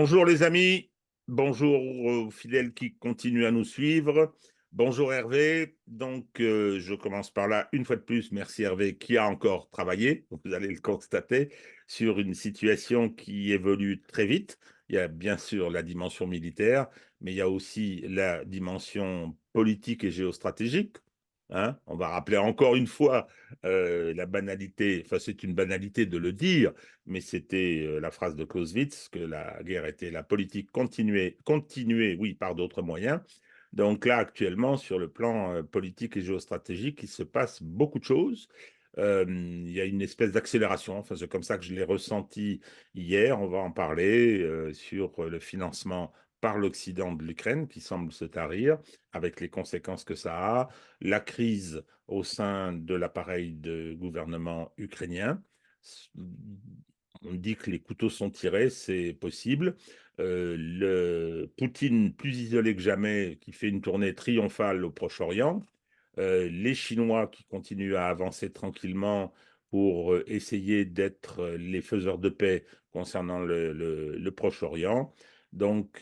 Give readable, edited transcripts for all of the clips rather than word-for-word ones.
Bonjour les amis, bonjour aux fidèles qui continuent à nous suivre. Bonjour Hervé, je commence par là, une fois de plus, merci Hervé qui a encore travaillé, vous allez le constater, sur une situation qui évolue très vite. Il y a bien sûr la dimension militaire, mais il y a aussi la dimension politique et géostratégique. Hein, on va rappeler encore une fois la banalité, enfin c'est une banalité de le dire, mais c'était la phrase de Clausewitz, que la guerre était la politique continuée, oui, par d'autres moyens. Donc là, actuellement, sur le plan politique et géostratégique, il se passe beaucoup de choses. Il y a une espèce d'accélération, enfin, c'est comme ça que je l'ai ressenti hier, on va en parler, sur le financement par l'Occident de l'Ukraine, qui semble se tarir, avec les conséquences que ça a, la crise au sein de l'appareil de gouvernement ukrainien. On dit que les couteaux sont tirés, c'est possible. Le Poutine, plus isolé que jamais, qui fait une tournée triomphale au Proche-Orient. Les Chinois qui continuent à avancer tranquillement pour essayer d'être les faiseurs de paix concernant le Proche-Orient.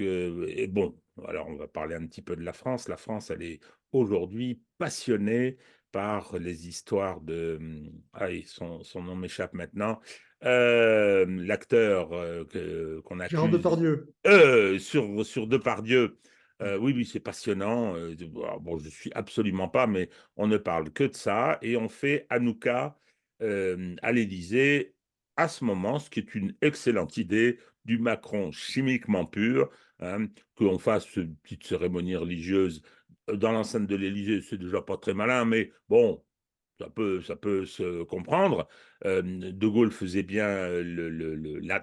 Et bon, alors on va parler un petit peu de la France. La France, elle est aujourd'hui passionnée par les histoires de... Ah, son nom m'échappe maintenant. L'acteur qu'on Gérard accuse Depardieu. sur Depardieu. Oui, oui, c'est passionnant. Bon, je suis absolument pas, mais on ne parle que de ça. Et on fait Hanouka à l'Élysée à ce moment, ce qui est une excellente idée du Macron chimiquement pur, hein, qu'on fasse une petite cérémonie religieuse dans l'enceinte de l'Élysée, c'est déjà pas très malin, mais bon, ça peut se comprendre. De Gaulle faisait bien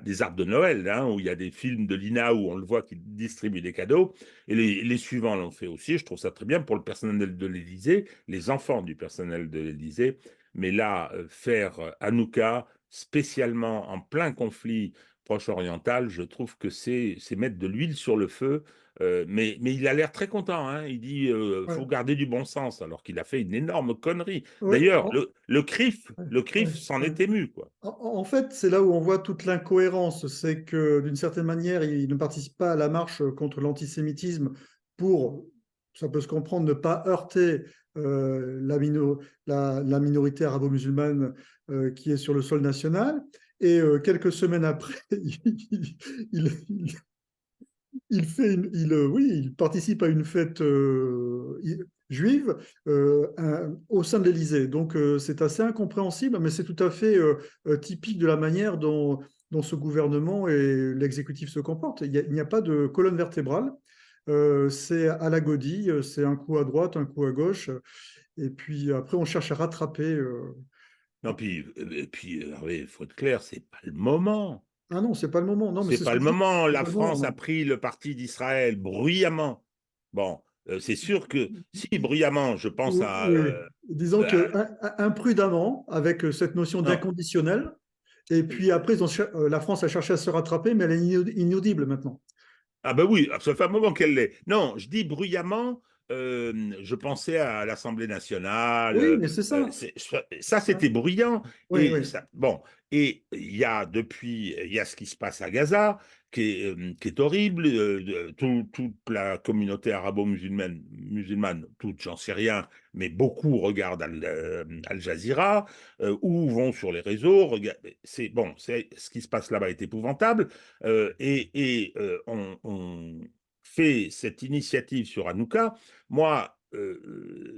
des arbres de Noël, hein, où il y a des films de l'INA où on le voit qui distribue des cadeaux. Et les suivants l'ont fait aussi. Je trouve ça très bien pour le personnel de l'Élysée, les enfants du personnel de l'Élysée. Mais là, faire Hanouka, spécialement en plein conflit proche-oriental, je trouve que c'est mettre de l'huile sur le feu. Mais il a l'air très content, hein. Il dit faut Ouais. garder du bon sens, alors qu'il a fait une énorme connerie. Ouais, D'ailleurs, le CRIF, ouais, le ouais, CRIF s'en ouais. est ému, quoi. En fait, c'est là où on voit toute l'incohérence. C'est que d'une certaine manière, il ne participe pas à la marche contre l'antisémitisme pour, ça peut se comprendre, ne pas heurter la minorité arabo-musulmane qui est sur le sol national. Et quelques semaines après, il, oui, il participe à une fête juive au sein de l'Élysée. Donc c'est assez incompréhensible, mais c'est tout à fait typique de la manière dont ce gouvernement et l'exécutif se comportent. Il n'y a pas de colonne vertébrale. C'est à la godille, c'est un coup à droite, un coup à gauche, et puis après on cherche à rattraper. Non, puis Hervé, il faut être clair, c'est pas le moment. Ah non, c'est pas le moment. Non, mais C'est c'est ce pas que le je dis. moment. C'est La pas le moment, France a non. pris le parti d'Israël bruyamment. Bon, c'est sûr que si bruyamment, je pense Oui, à... oui. Disons que à- imprudemment, avec cette notion non, d'inconditionnel, et puis après, la France a cherché à se rattraper, mais elle est inaudible maintenant. ah ben oui, ça fait un moment qu'elle l'est. Non, je dis bruyamment, je pensais à l'Assemblée nationale. Oui, mais c'est ça. Ça, c'était bruyant. Oui, Et oui. ça, bon, et il y a ce qui se passe à Gaza, qui est horrible. Toute la communauté musulmane, toute, j'en sais rien, mais beaucoup regardent Al Jazeera, ou vont sur les réseaux. C'est bon, ce qui se passe là-bas est épouvantable. On fait cette initiative sur Hanouka. Moi,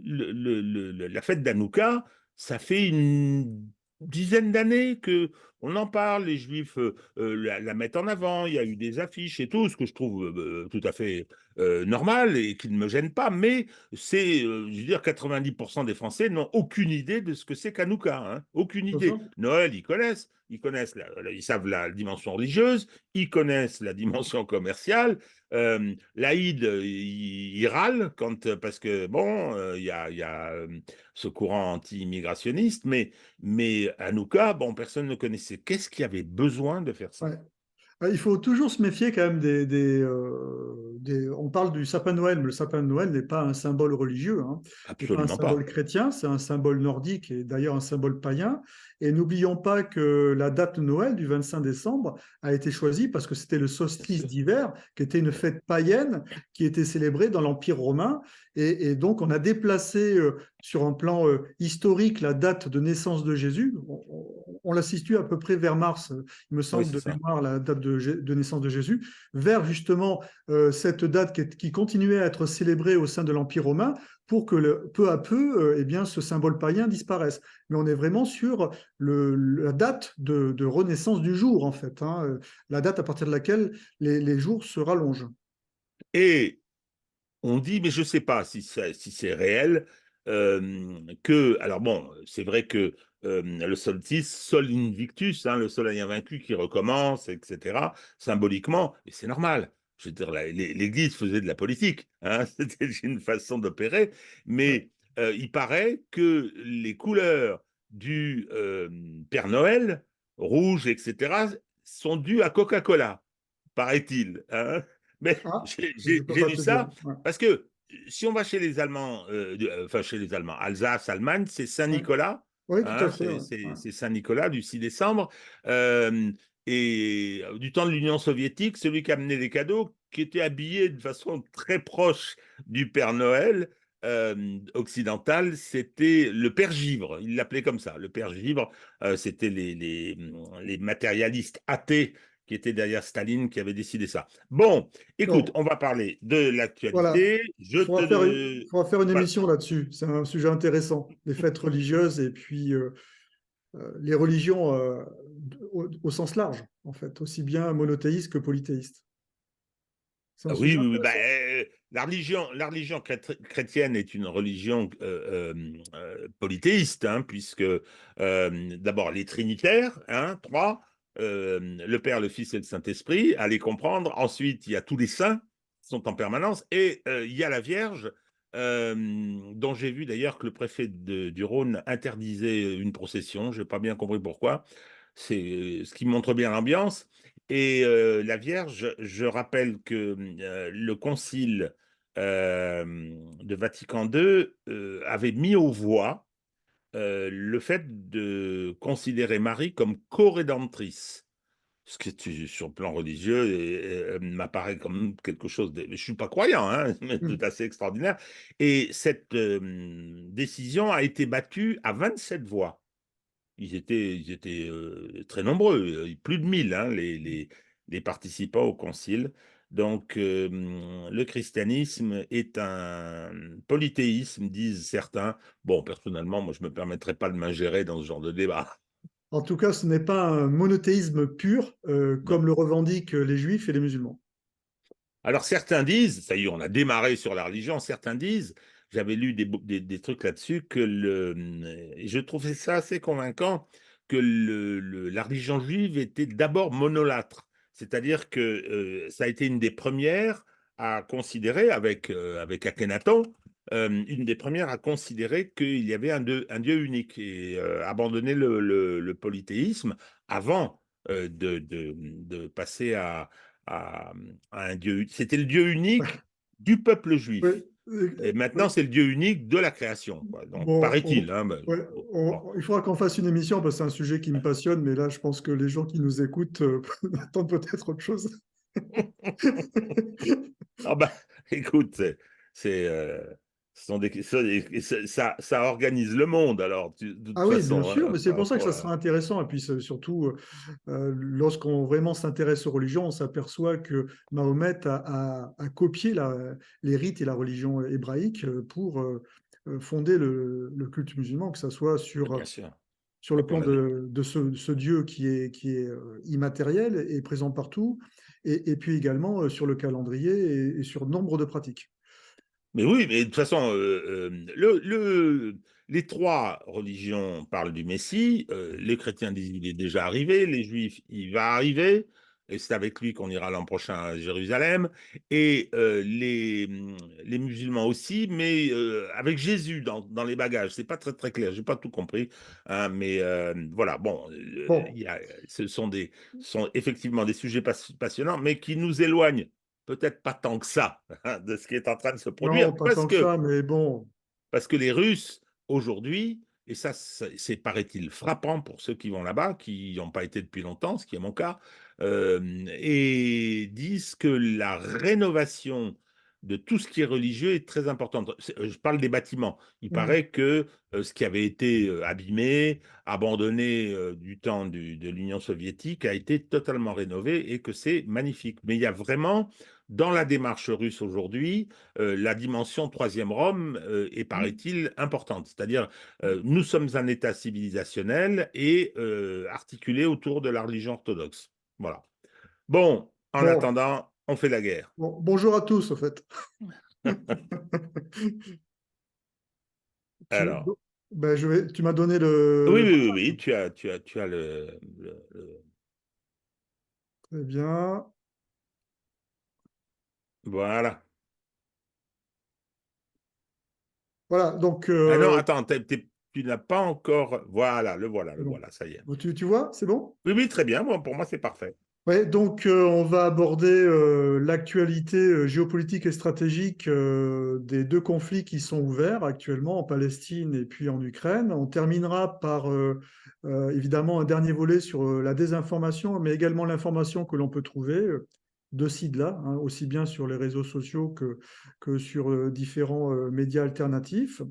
la fête d'Hanouka, ça fait une dizaine d'années que on en parle, les Juifs la mettent en avant, il y a eu des affiches et tout, ce que je trouve tout à fait normal et qui ne me gêne pas, mais je veux dire, 90% des Français n'ont aucune idée de ce que c'est qu'Hanouka, hein, aucune C'est ça. idée. Noël, ils connaissent ils savent la dimension religieuse, ils connaissent la dimension commerciale. L'Aïd, il râle parce que, bon, il y a ce courant anti-immigrationniste, mais Hanouka, bon, personne ne connaissait. Qu'est-ce qui avait besoin de faire ça? Ouais. Il faut toujours se méfier quand même on parle du sapin de Noël, mais le sapin de Noël n'est pas un symbole religieux, hein. Ce n'est pas un Absolument symbole pas. chrétien, c'est un symbole nordique et d'ailleurs un symbole païen. Et n'oublions pas que la date de Noël du 25 décembre a été choisie parce que c'était le Bien solstice sûr. d'hiver, qui était une fête païenne qui était célébrée dans l'Empire romain. Et donc on a déplacé sur un plan historique la date de naissance de Jésus. On la situe à peu près vers mars, il me Oui, semble c'est de ça. mémoire, la date de naissance de Jésus, vers justement cette date qui continuait à être célébrée au sein de l'Empire romain pour que peu à peu, eh bien, ce symbole païen disparaisse. Mais on est vraiment sur la date de renaissance du jour, en fait, hein, la date à partir de laquelle les jours se rallongent. Et on dit, mais je ne sais pas si c'est réel, que, alors bon, c'est vrai que le solstice, Sol Invictus, hein, le soleil invaincu qui recommence, etc., symboliquement, et c'est normal. Je veux dire, l'Église faisait de la politique, hein, c'était une façon d'opérer, Ouais. mais il paraît que les couleurs du Père Noël, rouge, etc., sont dues à Coca-Cola, paraît-il, hein. Mais Ah, j'ai je ne j'ai- peux j'ai pas lu te dire. ça Ouais. parce que si on va chez les Allemands, enfin chez les Allemands, Alsace, Allemagne, c'est Ouais. Saint-Nicolas, Oui, tout à hein, fait. Ouais. Ouais. c'est Saint-Nicolas du 6 décembre. euh, et du temps de l'Union soviétique, celui qui amenait les cadeaux, qui était habillé de façon très proche du Père Noël occidental, c'était le Père Givre. Il l'appelait comme ça. Le Père Givre, c'était les matérialistes athées qui étaient derrière Staline qui avaient décidé ça. Bon, écoute, Bon, on va parler de voilà. l'actualité. Il faudra faire une Voilà. émission là-dessus. C'est un sujet intéressant, les fêtes religieuses et puis les religions au sens large, en fait, aussi bien monothéistes que polythéistes. C'est un Ah oui, sujet oui, oui. Bah, intéressant. la religion chrétienne est une religion polythéiste, hein, puisque d'abord les trinitaires, hein, trois, le Père, le Fils et le Saint-Esprit, allez comprendre. Ensuite, il y a tous les saints qui sont en permanence, et il y a la Vierge, dont j'ai vu d'ailleurs que le préfet du Rhône interdisait une procession. Je n'ai pas bien compris pourquoi. C'est ce qui montre bien l'ambiance. Et la Vierge, je rappelle que le concile de Vatican II avait mis aux voix le fait de considérer Marie comme co-rédemptrice. Ce qui, sur le plan religieux, m'apparaît comme quelque chose de... Je ne suis pas croyant, hein, mais Hmm. tout assez extraordinaire. Et cette décision a été battue à 27 voix. Ils étaient très nombreux, plus de 1000, hein, les participants au concile. Donc, le christianisme est un polythéisme, disent certains. Bon, personnellement, moi, je ne me permettrai pas de m'ingérer dans ce genre de débat. En tout cas, ce n'est pas un monothéisme pur, Non. comme le revendiquent les juifs et les musulmans. Alors, certains disent, ça y est, on a démarré sur la religion, certains disent, j'avais lu des trucs là-dessus, et je trouvais ça assez convaincant, que la religion juive était d'abord monolâtre. C'est-à-dire que ça a été une des premières à considérer, avec Akhenaton, une des premières à considérer qu'il y avait un Dieu unique et abandonner le polythéisme avant de passer à, à un Dieu. C'était le Dieu unique du peuple Oui, juif. Et oui. maintenant, c'est le Dieu unique de la création, quoi. Donc, Bon, paraît-il, hein, ben, ouais, bon. il faudra qu'on fasse une émission parce que c'est un sujet qui me passionne, mais là, je pense que les gens qui nous écoutent attendent peut-être autre chose. Ah ben, écoute, c'est, ce sont ça organise le monde, alors, de toute Ah oui, bien façon, sûr, hein, mais c'est par pour ça que rapport ça à... sera intéressant. Et puis surtout, lorsqu'on vraiment s'intéresse aux religions, on s'aperçoit que Mahomet a copié les rites et la religion hébraïque pour fonder le culte musulman, que ce soit Bien sûr, sur le plan complètement. de ce Dieu qui est immatériel et présent partout, et puis également sur le calendrier et sur nombre de pratiques. Mais oui, mais de toute façon, les trois religions parlent du Messie. Les chrétiens disent qu'il est déjà arrivé, les juifs, il va arriver. et c'est avec lui qu'on ira l'an prochain à Jérusalem, et les musulmans aussi, mais avec Jésus dans les bagages. C'est pas très très clair, j'ai pas tout compris, hein, mais voilà. Bon, Bon, ce sont effectivement des sujets passionnants, mais qui nous éloignent peut-être pas tant que ça hein, de ce qui est en train de se produire, non, pas tant que ça, mais bon. parce que les Russes, aujourd'hui, et ça, c'est, paraît-il, frappant pour ceux qui vont là-bas, qui n'ont pas été depuis longtemps, ce qui est mon cas, et disent que la rénovation de tout ce qui est religieux est très importante. Je parle des bâtiments. Il Hmm. paraît que ce qui avait été abîmé, abandonné du temps de l'Union soviétique, a été totalement rénové et que c'est magnifique. Mais il y a vraiment, dans la démarche russe aujourd'hui, la dimension troisième Rome est, Hmm. paraît-il, importante. C'est-à-dire, nous sommes un État civilisationnel et articulé autour de la religion orthodoxe. Voilà. Bon, en Bon, attendant, on fait la guerre. bon, bonjour à tous, en fait. Tu, Alors, ben, tu m'as donné oui, le. oui, oui, oui, tu as le. Très bien. Voilà. Voilà, donc, Ah non, attends, tu n'as pas encore. Voilà, c'est le bon. voilà, ça y est. Bon, tu vois, c'est bon? Oui, oui, très bien. Bon, pour moi, c'est parfait. Ouais, donc on va aborder l'actualité géopolitique et stratégique des deux conflits qui sont ouverts actuellement en Palestine et puis en Ukraine. On terminera par évidemment un dernier volet sur la désinformation, mais également l'information que l'on peut trouver de ci, de là, hein, aussi bien sur les réseaux sociaux que sur différents médias alternatifs.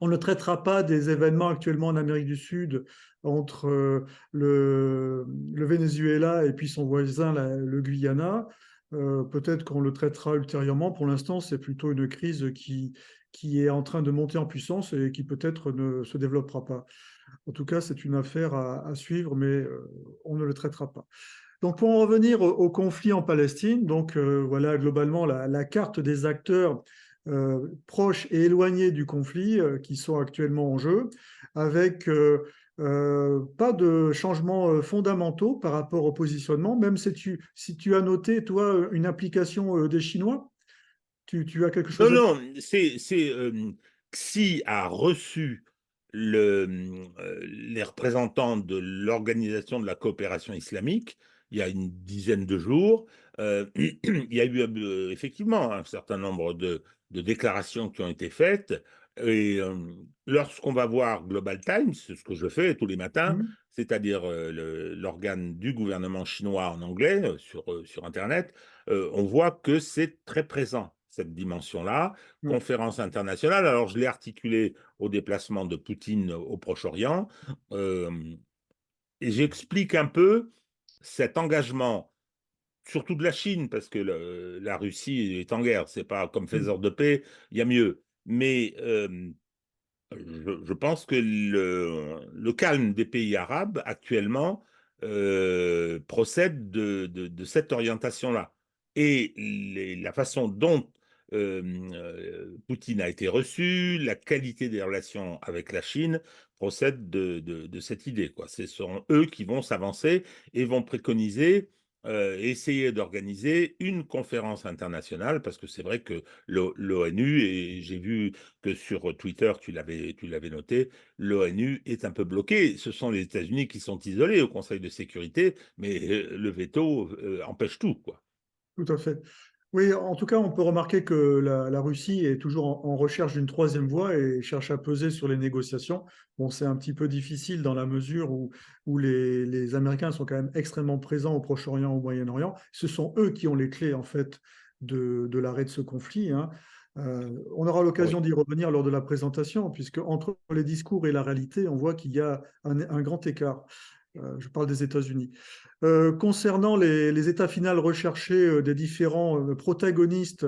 On ne traitera pas des événements actuellement en Amérique du Sud entre le Venezuela et puis son voisin, le Guyana. Peut-être qu'on le traitera ultérieurement. Pour l'instant, c'est plutôt une crise qui est en train de monter en puissance et qui peut-être ne se développera pas. En tout cas, c'est une affaire à suivre, mais on ne le traitera pas. Donc, pour en revenir au conflit en Palestine, donc voilà globalement la carte des acteurs proches et éloignés du conflit qui sont actuellement en jeu, avec pas de changements fondamentaux par rapport au positionnement, même si tu as noté, toi, une implication des Chinois, tu as quelque Non, chose à dire? non, Xi a reçu les représentants de l'Organisation de la coopération islamique il y a une dizaine de jours. Il y a eu effectivement un certain nombre de déclarations qui ont été faites. Et lorsqu'on va voir Global Times, c'est ce que je fais tous les matins, Hmm. c'est-à-dire l'organe du gouvernement chinois en anglais sur Internet, on voit que c'est très présent, cette dimension-là. Ouais. Conférence internationale, alors je l'ai articulé au déplacement de Poutine au Proche-Orient, euh, et j'explique un peu cet engagement, surtout de la Chine, parce que la Russie est en guerre, c'est pas comme Hmm. faiseur de paix, il y a mieux. Mais je pense que le calme des pays arabes actuellement procède de cette orientation-là. Et la façon dont Poutine a été reçu, la qualité des relations avec la Chine procède de cette idée, quoi. Ce sont eux qui vont s'avancer et vont préconiser, essayer d'organiser une conférence internationale, parce que c'est vrai que l'ONU, et j'ai vu que sur Twitter, tu l'avais noté, l'ONU est un peu bloquée. Ce sont les États-Unis qui sont isolés au Conseil de sécurité, mais le veto empêche tout, quoi. Tout à fait. Oui, en tout cas, on peut remarquer que la Russie est toujours en recherche d'une troisième voie et cherche à peser sur les négociations. Bon, c'est un petit peu difficile dans la mesure où les Américains sont quand même extrêmement présents au Proche-Orient, au Moyen-Orient. Ce sont eux qui ont les clés, en fait, de l'arrêt de ce conflit, hein. On aura l'occasion Oui. d'y revenir lors de la présentation, puisque entre les discours et la réalité, on voit qu'il y a un grand écart. Je parle des États-Unis. Concernant les états finaux recherchés des différents protagonistes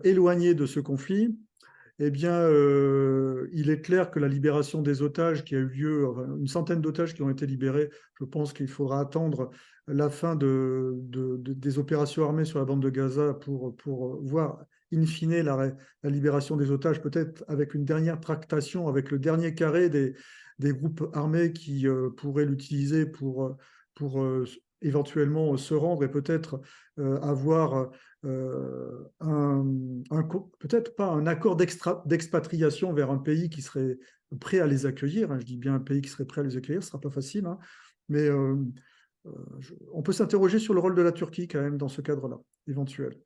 éloignés de ce conflit, eh bien, il est clair que la libération des otages qui a eu lieu, enfin, une centaine d'otages qui ont été libérés, je pense qu'il faudra attendre la fin des opérations armées sur la bande de Gaza pour voir in fine la libération des otages, peut-être avec une dernière tractation, avec le dernier carré des groupes armés qui pourraient l'utiliser pour éventuellement se rendre et peut-être avoir peut-être pas un accord d'expatriation vers un pays qui serait prêt à les accueillir. Je dis bien un pays qui serait prêt à les accueillir, ce ne sera pas facile, hein, mais on peut s'interroger sur le rôle de la Turquie quand même dans ce cadre-là, éventuel.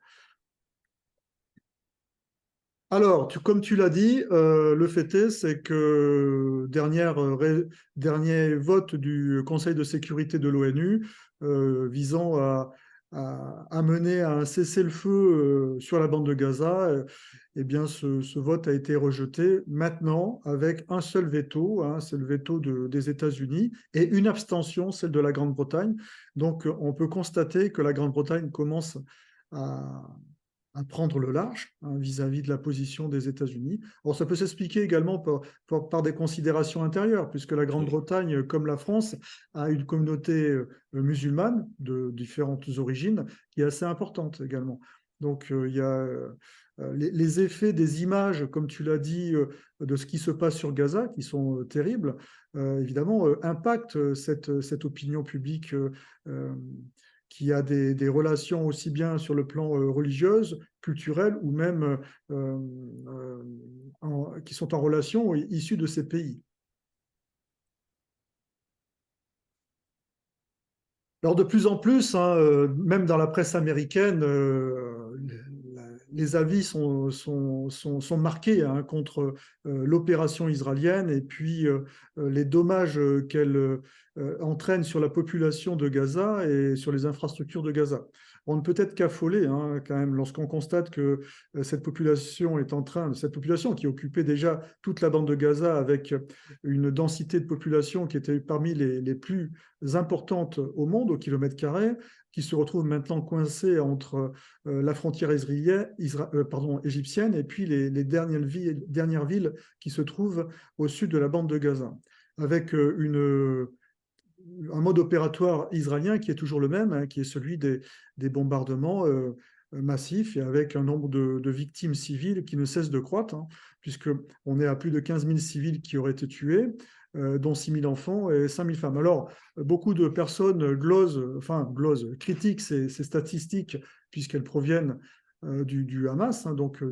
Alors, comme tu l'as dit, le fait est, c'est que dernier vote du Conseil de sécurité de l'ONU visant à mener à un cessez-le-feu sur la bande de Gaza, eh bien, ce vote a été rejeté maintenant avec un seul veto, hein, c'est le veto des États-Unis, et une abstention, celle de la Grande-Bretagne. Donc, on peut constater que la Grande-Bretagne commence à à prendre le large, hein, vis-à-vis de la position des États-Unis. Alors ça peut s'expliquer également par des considérations intérieures, puisque la Oui. Grande-Bretagne, comme la France, a une communauté musulmane de différentes origines qui est assez importante également. Donc il y a les effets des images, comme tu l'as dit, de ce qui se passe sur Gaza, qui sont terribles, évidemment, impactent cette opinion publique qui a des relations aussi bien sur le plan religieuses, culturelles ou même qui sont en relation issues de ces pays. Alors de plus en plus, hein, même dans la presse américaine, les avis sont marqués, hein, contre l'opération israélienne et puis les dommages qu'elle entraîne sur la population de Gaza et sur les infrastructures de Gaza. On ne peut être qu'affolé, hein, quand même, lorsqu'on constate que cette population qui occupait déjà toute la bande de Gaza avec une densité de population qui était parmi les plus importantes au monde, au kilomètre carré, qui se retrouve maintenant coincée entre la frontière égyptienne et puis les dernières villes qui se trouvent au sud de la bande de Gaza, avec un mode opératoire israélien qui est toujours le même, hein, qui est celui des bombardements massifs et avec un nombre de victimes civiles qui ne cesse de croître, hein, puisqu'on est à plus de 15 000 civils qui auraient été tués, dont 6 000 enfants et 5 000 femmes. Alors, beaucoup de personnes critiquent ces statistiques puisqu'elles proviennent du Hamas, hein, donc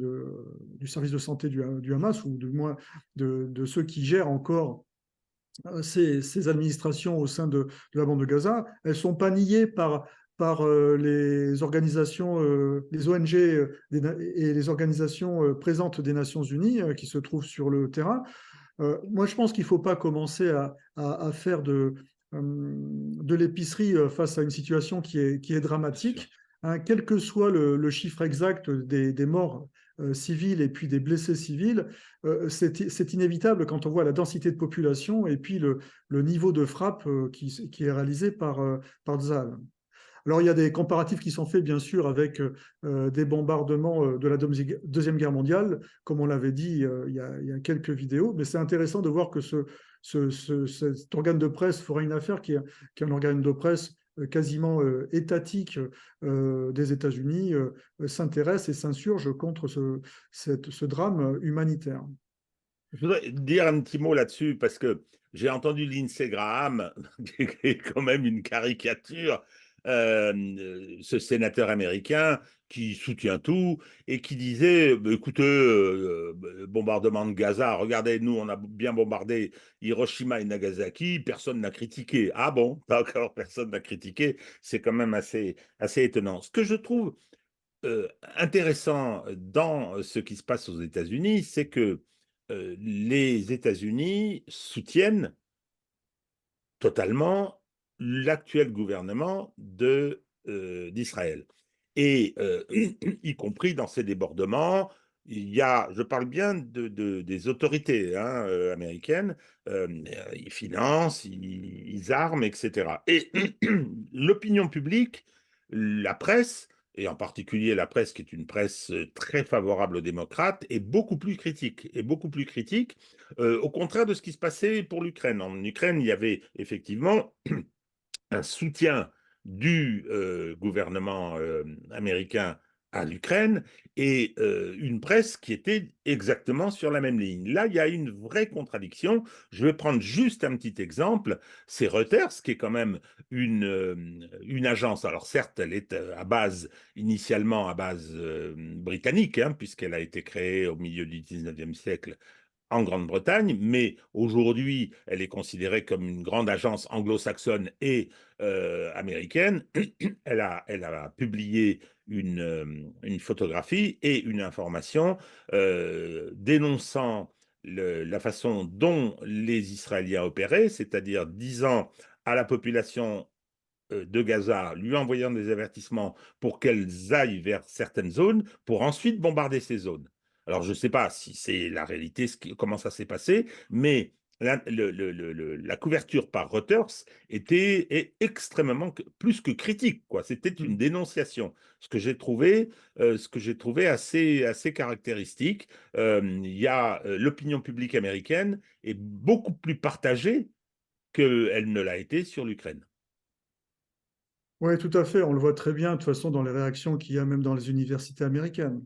du service de santé du Hamas, ou du moins de ceux qui gèrent encore ces administrations au sein de la bande de Gaza. Elles ne sont pas niées par les organisations, les ONG et les organisations présentes des Nations Unies qui se trouvent sur le terrain. Moi, je pense qu'il ne faut pas commencer à faire de l'épicerie face à une situation qui est dramatique, hein, quel que soit le chiffre exact des morts civils et puis des blessés civils. C'est inévitable quand on voit la densité de population et puis le niveau de frappe qui est réalisé par Tzal. Alors, il y a des comparatifs qui sont faits, bien sûr, avec des bombardements de la Deuxième Guerre mondiale, comme on l'avait dit il y a quelques vidéos, mais c'est intéressant de voir que cet organe de presse, Foreign Affaires, qui est un organe de presse quasiment étatique des États-Unis, s'intéresse et s'insurge contre ce drame humanitaire. Je voudrais dire un petit mot là-dessus parce que j'ai entendu Lindsey Graham, qui est quand même une caricature, ce sénateur américain qui soutient tout et qui disait, bah, écoutez, bombardement de Gaza, regardez, nous on a bien bombardé Hiroshima et Nagasaki, personne n'a critiqué. Ah bon, d'accord, personne n'a critiqué, c'est quand même assez étonnant. Ce que je trouve intéressant dans ce qui se passe aux États-Unis, c'est que les États-Unis soutiennent totalement l'actuel gouvernement d'Israël. Et y compris dans ces débordements, il y a, je parle bien des autorités, hein, américaines, ils financent, ils arment, etc. Et l'opinion publique, la presse, et en particulier la presse qui est une presse très favorable aux démocrates, est beaucoup plus critique, au contraire de ce qui se passait pour l'Ukraine. En Ukraine, il y avait effectivement un soutien du gouvernement américain à l'Ukraine et une presse qui était exactement sur la même ligne. Là, il y a une vraie contradiction. Je vais prendre juste un petit exemple. C'est Reuters, qui est quand même une agence. Alors certes, elle est initialement à base britannique, hein, puisqu'elle a été créée au milieu du 19e siècle en Grande-Bretagne, mais aujourd'hui, elle est considérée comme une grande agence anglo-saxonne et américaine. Elle a publié une photographie et une information dénonçant la façon dont les Israéliens opéraient, c'est-à-dire disant à la population de Gaza, lui envoyant des avertissements pour qu'elles aillent vers certaines zones, pour ensuite bombarder ces zones. Alors, je ne sais pas si c'est la réalité, comment ça s'est passé, mais la couverture par Reuters était extrêmement, plus que critique, quoi. C'était une dénonciation, ce que j'ai trouvé assez caractéristique. Il y a l'opinion publique américaine est beaucoup plus partagée qu'elle ne l'a été sur l'Ukraine. Oui, tout à fait. On le voit très bien, de toute façon, dans les réactions qu'il y a même dans les universités américaines.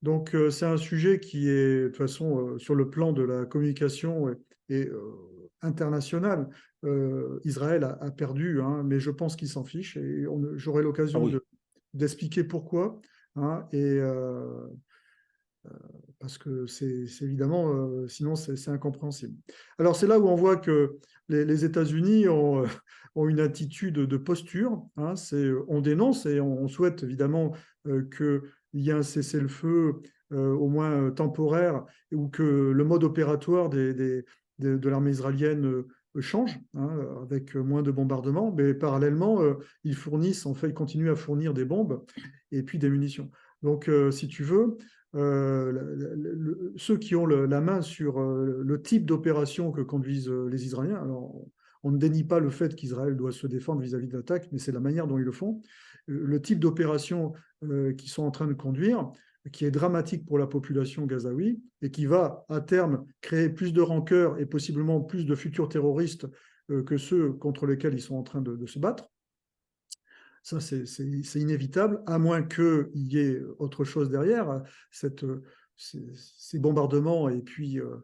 Donc, c'est un sujet qui est, de toute façon, sur le plan de la communication et internationale. Israël a perdu, hein, mais je pense qu'il s'en fiche et j'aurai Ah l'occasion oui. d'expliquer pourquoi. Hein, parce que c'est évidemment, sinon c'est incompréhensible. Alors c'est là où on voit que les États-Unis ont une attitude de posture. Hein, on dénonce et on souhaite évidemment qu'il y ait un cessez-le-feu au moins temporaire ou que le mode opératoire de l'armée israélienne change, hein, avec moins de bombardements, mais parallèlement, ils continuent à fournir des bombes et puis des munitions. Donc, si tu veux, ceux qui ont la main sur le type d'opération que conduisent les Israéliens. Alors, on ne dénie pas le fait qu'Israël doit se défendre vis-à-vis de l'attaque, mais c'est la manière dont ils le font. Le type d'opération qu'ils sont en train de conduire, qui est dramatique pour la population gazaoui et qui va à terme créer plus de rancœur et possiblement plus de futurs terroristes que ceux contre lesquels ils sont en train de se battre. Ça, c'est inévitable, à moins qu'il y ait autre chose derrière, ces bombardements et puis euh,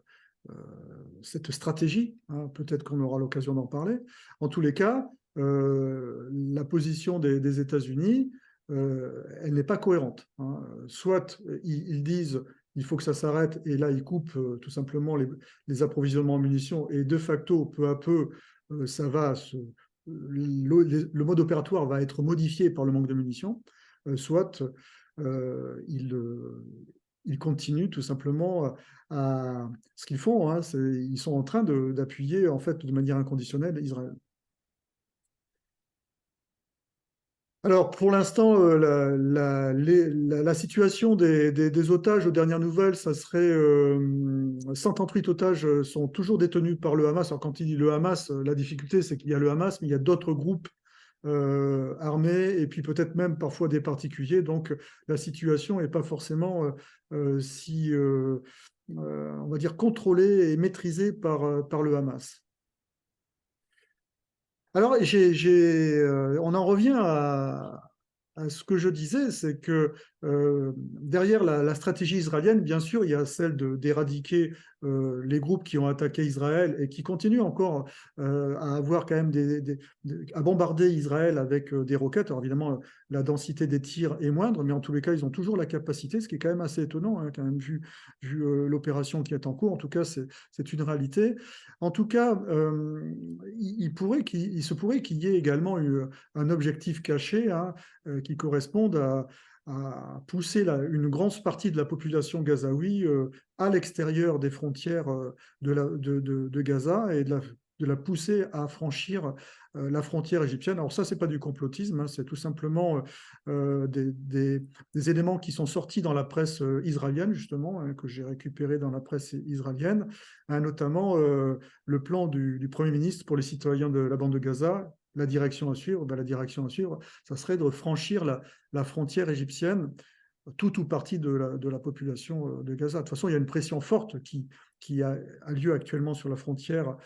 cette stratégie. Hein, peut-être qu'on aura l'occasion d'en parler. En tous les cas, la position des États-Unis, elle n'est pas cohérente. Hein. Soit ils disent il faut que ça s'arrête, et là ils coupent tout simplement les approvisionnements en munitions, et de facto, peu à peu, ça va le mode opératoire va être modifié par le manque de munitions, soit ils continuent tout simplement à ce qu'ils font. Hein, ils sont en train d'appuyer en fait de manière inconditionnelle Israël. Alors, pour l'instant, la situation des otages, aux dernières nouvelles, ça serait 138 otages sont toujours détenus par le Hamas. Alors, quand il dit le Hamas, la difficulté, c'est qu'il y a le Hamas, mais il y a d'autres groupes armés et puis peut-être même parfois des particuliers. Donc, la situation n'est pas forcément si, on va dire, contrôlée et maîtrisée par le Hamas. Alors, on en revient à ce que je disais, c'est que derrière la stratégie israélienne, bien sûr, il y a celle d'éradiquer les groupes qui ont attaqué Israël et qui continuent encore à avoir quand même à bombarder Israël avec des roquettes. Alors évidemment, la densité des tirs est moindre, mais en tous les cas, ils ont toujours la capacité, ce qui est quand même assez étonnant, hein, quand même vu l'opération qui est en cours. En tout cas, c'est une réalité. En tout cas, il se pourrait qu'il y ait également un objectif caché, hein, qui correspondent à pousser une grande partie de la population gazaoui à l'extérieur des frontières de Gaza et de la pousser à franchir la frontière égyptienne. Alors ça, c'est pas du complotisme, hein, c'est tout simplement des éléments qui sont sortis dans la presse israélienne, justement, hein, que j'ai récupéré dans la presse israélienne, hein, notamment le plan du Premier ministre pour les citoyens de la bande de Gaza. La direction à suivre, ben, la direction à suivre, ça serait de franchir la frontière égyptienne, tout ou partie de la population de Gaza. De toute façon, il y a une pression forte qui a lieu actuellement sur la frontière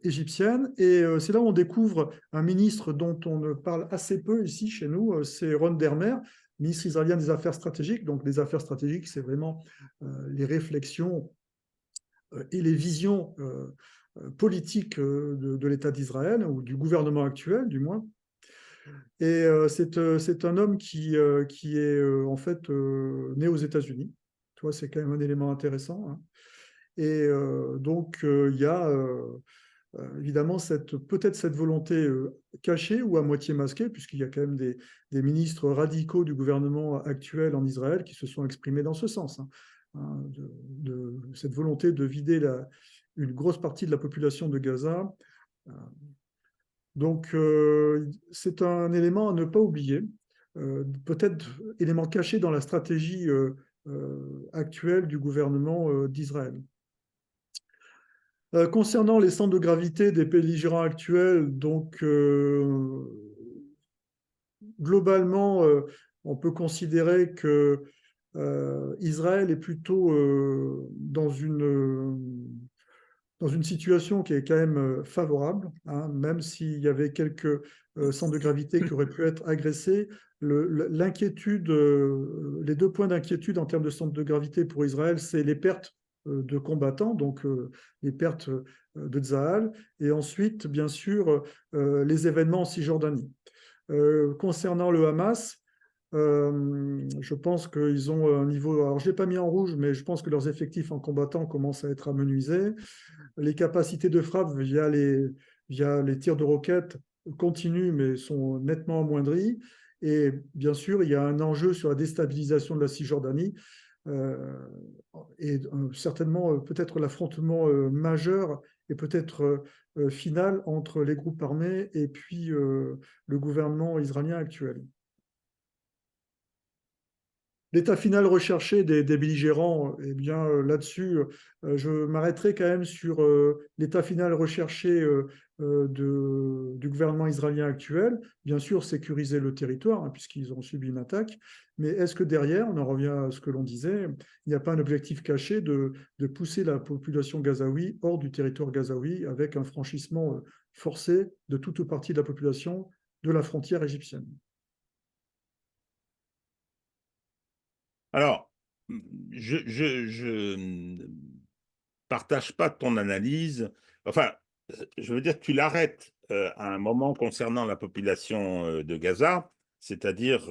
égyptienne. Et c'est là où on découvre un ministre dont on ne parle assez peu ici chez nous, c'est Ron Dermer, ministre israélien des Affaires stratégiques. Donc, les affaires stratégiques, c'est vraiment les réflexions et les visions politiques de l'État d'Israël, ou du gouvernement actuel, du moins. Et c'est un homme qui est en fait né aux États-Unis. Tu vois, c'est quand même un élément intéressant, hein. Et donc, il y a évidemment peut-être cette volonté cachée ou à moitié masquée, puisqu'il y a quand même des ministres radicaux du gouvernement actuel en Israël qui se sont exprimés dans ce sens, hein, cette volonté de vider une grosse partie de la population de Gaza. Donc, c'est un élément à ne pas oublier, peut-être élément caché dans la stratégie actuelle du gouvernement d'Israël. Concernant les centres de gravité des belligérants actuels, donc globalement, on peut considérer que Israël est plutôt dans une situation qui est quand même favorable, hein, même s'il y avait quelques centres de gravité qui auraient pu être agressés. L'inquiétude, les deux points d'inquiétude en termes de centres de gravité pour Israël, c'est les pertes de combattants, donc les pertes de Tzahal, et ensuite, bien sûr, les événements en Cisjordanie. Concernant le Hamas, je pense qu'ils ont un niveau. Alors, je ne l'ai pas mis en rouge, mais je pense que leurs effectifs en combattants commencent à être amenuisés. Les capacités de frappe via les tirs de roquettes continuent, mais sont nettement amoindries. Et bien sûr, il y a un enjeu sur la déstabilisation de la Cisjordanie euh, et certainement peut-être l'affrontement majeur et peut-être final entre les groupes armés et puis le gouvernement israélien actuel. L'état final recherché des belligérants, eh bien là-dessus, je m'arrêterai quand même sur l'état final recherché du gouvernement israélien actuel. Bien sûr, sécuriser le territoire, hein, puisqu'ils ont subi une attaque. Mais est-ce que derrière, on en revient à ce que l'on disait, il n'y a pas un objectif caché de pousser la population gazaoui hors du territoire gazaoui avec un franchissement forcé de toute ou partie de la population de la frontière égyptienne? Alors, je ne partage pas ton analyse. Enfin, je veux dire que tu l'arrêtes à un moment concernant la population de Gaza, c'est-à-dire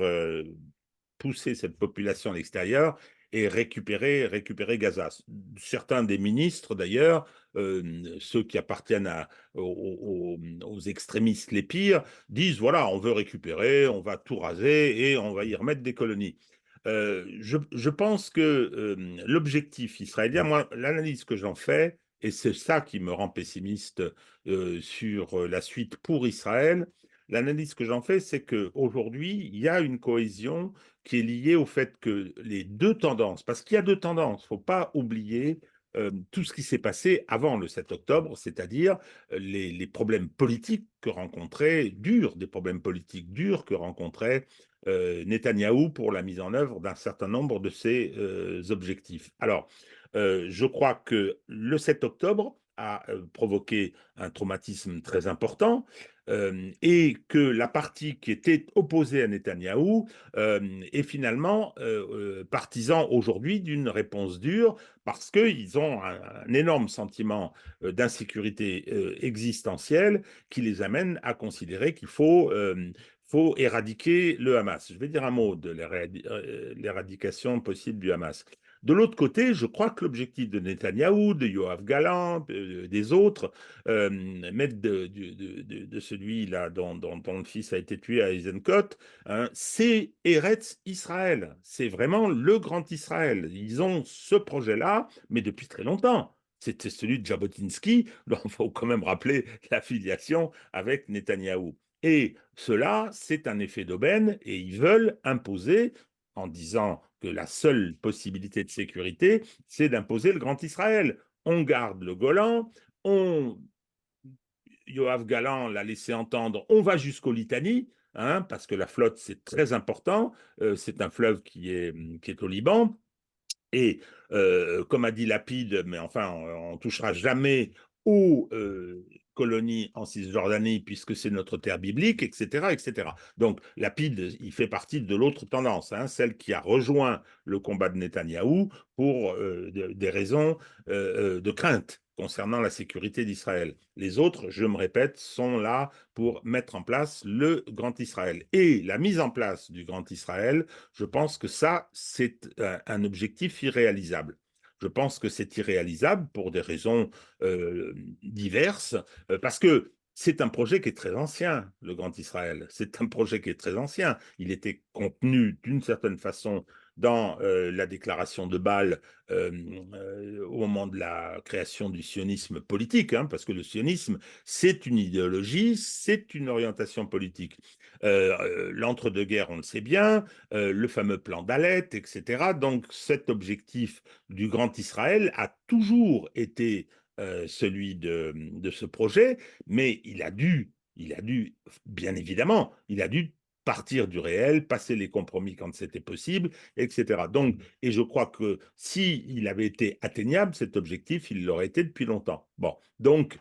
pousser cette population à l'extérieur et récupérer Gaza. Certains des ministres, d'ailleurs, ceux qui appartiennent aux extrémistes les pires, disent, voilà, on veut récupérer, on va tout raser et on va y remettre des colonies. Je pense que l'objectif israélien, moi, l'analyse que j'en fais, et c'est ça qui me rend pessimiste sur la suite pour Israël, l'analyse que j'en fais, c'est qu'aujourd'hui, il y a une cohésion qui est liée au fait que les deux tendances, parce qu'il y a deux tendances, il ne faut pas oublier tout ce qui s'est passé avant le 7 octobre, c'est-à-dire les problèmes politiques que rencontrait, des problèmes politiques durs que rencontrait Netanyahou pour la mise en œuvre d'un certain nombre de ses objectifs. Alors, je crois que le 7 octobre a provoqué un traumatisme très important et que la partie qui était opposée à Netanyahou est finalement partisan aujourd'hui d'une réponse dure parce qu'ils ont un énorme sentiment d'insécurité existentielle qui les amène à considérer qu'il faut éradiquer le Hamas. Je vais dire un mot de l'éradication possible du Hamas. De l'autre côté, je crois que l'objectif de Netanyahou, de Yoav Gallant, des autres, même de celui-là dont le fils a été tué à Eisenkot, hein, c'est Eretz Israël. C'est vraiment le grand Israël. Ils ont ce projet-là, mais depuis très longtemps. C'était celui de Jabotinsky, dont il faut quand même rappeler l'affiliation avec Netanyahou. Et cela, c'est un effet d'aubaine et ils veulent imposer, en disant que la seule possibilité de sécurité, c'est d'imposer le Grand Israël. On garde le Golan, Yoav Galan l'a laissé entendre, on va jusqu'au Litanie, hein, parce que la flotte, c'est très important. C'est un fleuve qui est au Liban. Et comme a dit Lapide, mais enfin, on ne touchera jamais aux colonies en Cisjordanie, puisque c'est notre terre biblique, etc., etc. Donc, Lapid, il fait partie de l'autre tendance, hein, celle qui a rejoint le combat de Netanyahou pour des raisons de crainte concernant la sécurité d'Israël. Les autres, je me répète, sont là pour mettre en place le Grand Israël. Et la mise en place du Grand Israël, je pense que ça, c'est un objectif irréalisable. Je pense que c'est irréalisable pour des raisons diverses, parce que c'est un projet qui est très ancien, le Grand Israël. C'est un projet qui est très ancien. Il était contenu d'une certaine façon dans la déclaration de Bâle au moment de la création du sionisme politique, hein, parce que le sionisme, c'est une idéologie, c'est une orientation politique. L'entre-deux-guerres, on le sait bien, le fameux plan d'Alet, etc. Donc cet objectif du Grand Israël a toujours été celui de ce projet, mais bien évidemment, il a dû partir du réel, passer les compromis quand c'était possible, etc. Donc, et je crois que s'il avait été atteignable, cet objectif, il l'aurait été depuis longtemps. Bon, donc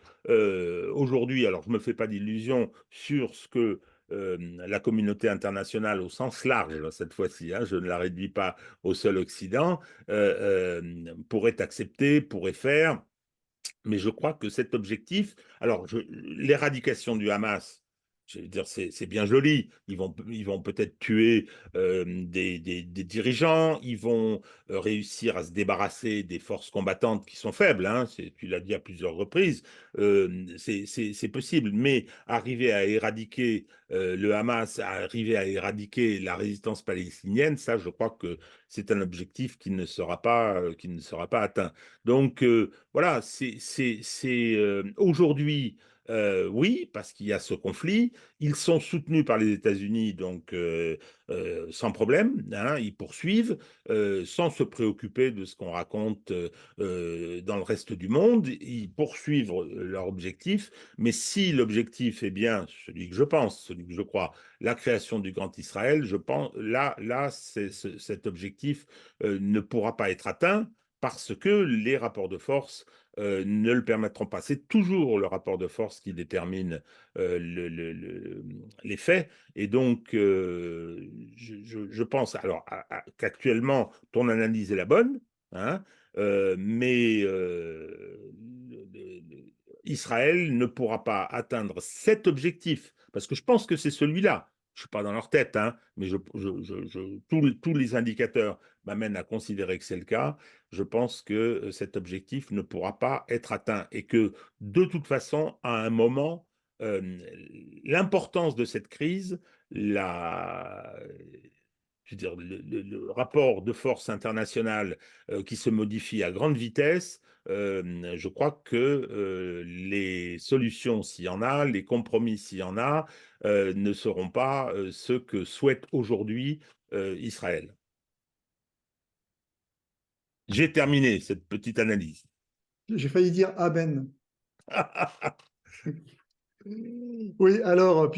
aujourd'hui, alors je ne me fais pas d'illusions sur ce que la communauté internationale au sens large, cette fois-ci, hein, je ne la réduis pas au seul Occident, pourrait accepter, pourrait faire. Mais je crois que cet objectif, alors l'éradication du Hamas, je veux dire, c'est bien joli. Ils vont peut-être tuer des dirigeants, ils vont réussir à se débarrasser des forces combattantes qui sont faibles, hein, tu l'as dit à plusieurs reprises, c'est possible. Mais arriver à éradiquer le Hamas, à arriver à éradiquer la résistance palestinienne, ça, je crois que c'est un objectif qui ne sera pas atteint. Donc, voilà, aujourd'hui, oui, parce qu'il y a ce conflit. Ils sont soutenus par les États-Unis, donc sans problème, hein, ils poursuivent sans se préoccuper de ce qu'on raconte dans le reste du monde. Ils poursuivent leur objectif, mais si l'objectif est bien celui que je pense, celui que je crois, la création du Grand Israël, je pense là, cet objectif ne pourra pas être atteint parce que les rapports de force ne le permettront pas. C'est toujours le rapport de force qui détermine les faits. Et donc, je pense alors qu'actuellement, ton analyse est la bonne, hein, mais Israël ne pourra pas atteindre cet objectif, parce que je pense que c'est celui-là. Je ne suis pas dans leur tête, hein, mais tous les indicateurs m'amènent à considérer que c'est le cas. Je pense que cet objectif ne pourra pas être atteint et que de toute façon, à un moment, l'importance de cette crise, je veux dire, le rapport de force internationale qui se modifie à grande vitesse, je crois que les solutions, s'il y en a, les compromis, s'il y en a, ne seront pas ceux que souhaite aujourd'hui Israël. J'ai terminé cette petite analyse. J'ai failli dire Amen. Oui, alors,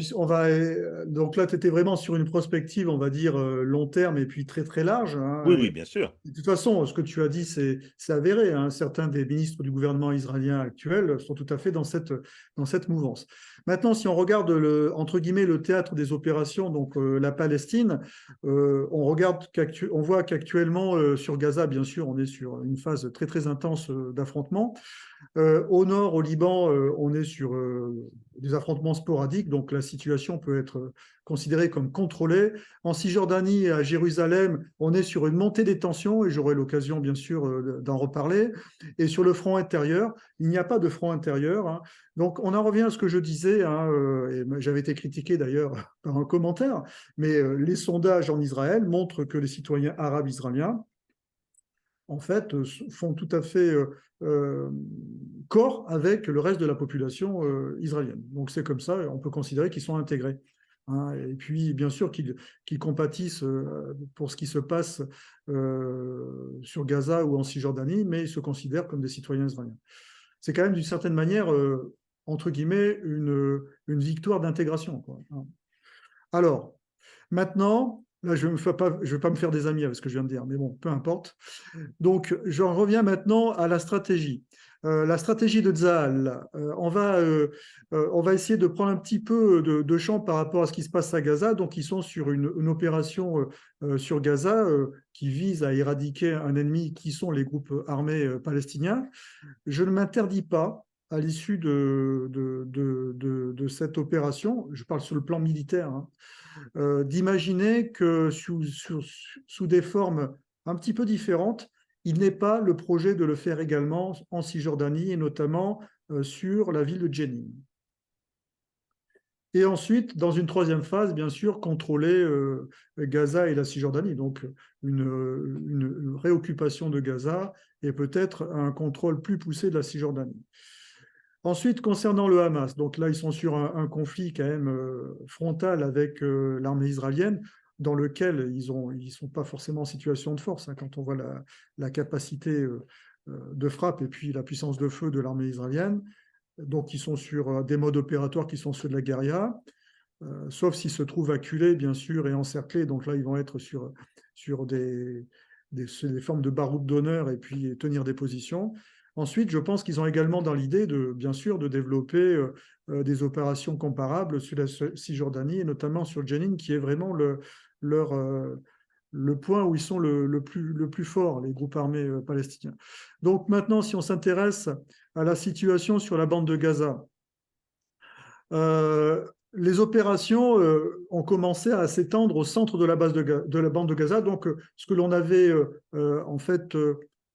donc là, tu étais vraiment sur une prospective, on va dire, long terme et puis très, très large, hein. Oui, oui, bien sûr. De toute façon, ce que tu as dit, c'est avéré, hein. Certains des ministres du gouvernement israélien actuel sont tout à fait dans cette mouvance. Maintenant, si on regarde entre guillemets, le théâtre des opérations, donc la Palestine, on voit qu'actuellement, sur Gaza, bien sûr, on est sur une phase très, très intense d'affrontement. Au nord, au Liban, on est sur des affrontements sporadiques, donc la situation peut être considérée comme contrôlée. En Cisjordanie et à Jérusalem, on est sur une montée des tensions, et j'aurai l'occasion, bien sûr, d'en reparler. Et sur le front intérieur, il n'y a pas de front intérieur, hein. Donc, on en revient à ce que je disais, hein, et j'avais été critiqué d'ailleurs par un commentaire, mais les sondages en Israël montrent que les citoyens arabes israéliens, en fait, font tout à fait corps avec le reste de la population israélienne. Donc c'est comme ça, on peut considérer qu'ils sont intégrés, hein. Et puis, bien sûr, qu'ils compatissent pour ce qui se passe sur Gaza ou en Cisjordanie, mais ils se considèrent comme des citoyens israéliens. C'est quand même, d'une certaine manière, entre guillemets, une victoire d'intégration, quoi. Alors, maintenant, là, je ne vais pas me faire des amis avec ce que je viens de dire, mais bon, peu importe. Donc, j'en reviens maintenant à la stratégie. La stratégie de Tzahal, on va essayer de prendre un petit peu de champ par rapport à ce qui se passe à Gaza. Donc, ils sont sur une opération sur Gaza qui vise à éradiquer un ennemi qui sont les groupes armés palestiniens. Je ne m'interdis pas, à l'issue de cette opération, je parle sur le plan militaire, hein, d'imaginer que sous des formes un petit peu différentes, il n'est pas le projet de le faire également en Cisjordanie et notamment sur la ville de Jenin. Et ensuite, dans une troisième phase, bien sûr, contrôler Gaza et la Cisjordanie, donc une réoccupation de Gaza et peut-être un contrôle plus poussé de la Cisjordanie. Ensuite, concernant le Hamas, donc là, ils sont sur un conflit quand même frontal avec l'armée israélienne, dans lequel ils ne sont pas forcément en situation de force, hein, quand on voit la capacité de frappe et puis la puissance de feu de l'armée israélienne. Donc, ils sont sur des modes opératoires qui sont ceux de la guérilla, sauf s'ils se trouvent acculés, bien sûr, et encerclés. Donc là, ils vont être sur des formes de baroud d'honneur et puis tenir des positions. Ensuite, je pense qu'ils ont également dans l'idée, bien sûr, de développer des opérations comparables sur la Cisjordanie et notamment sur Jenin, qui est vraiment le point où ils sont le plus fort, les groupes armés palestiniens. Donc maintenant, si on s'intéresse à la situation sur la bande de Gaza, les opérations ont commencé à s'étendre au centre de la bande de Gaza. Donc, ce que l'on avait en fait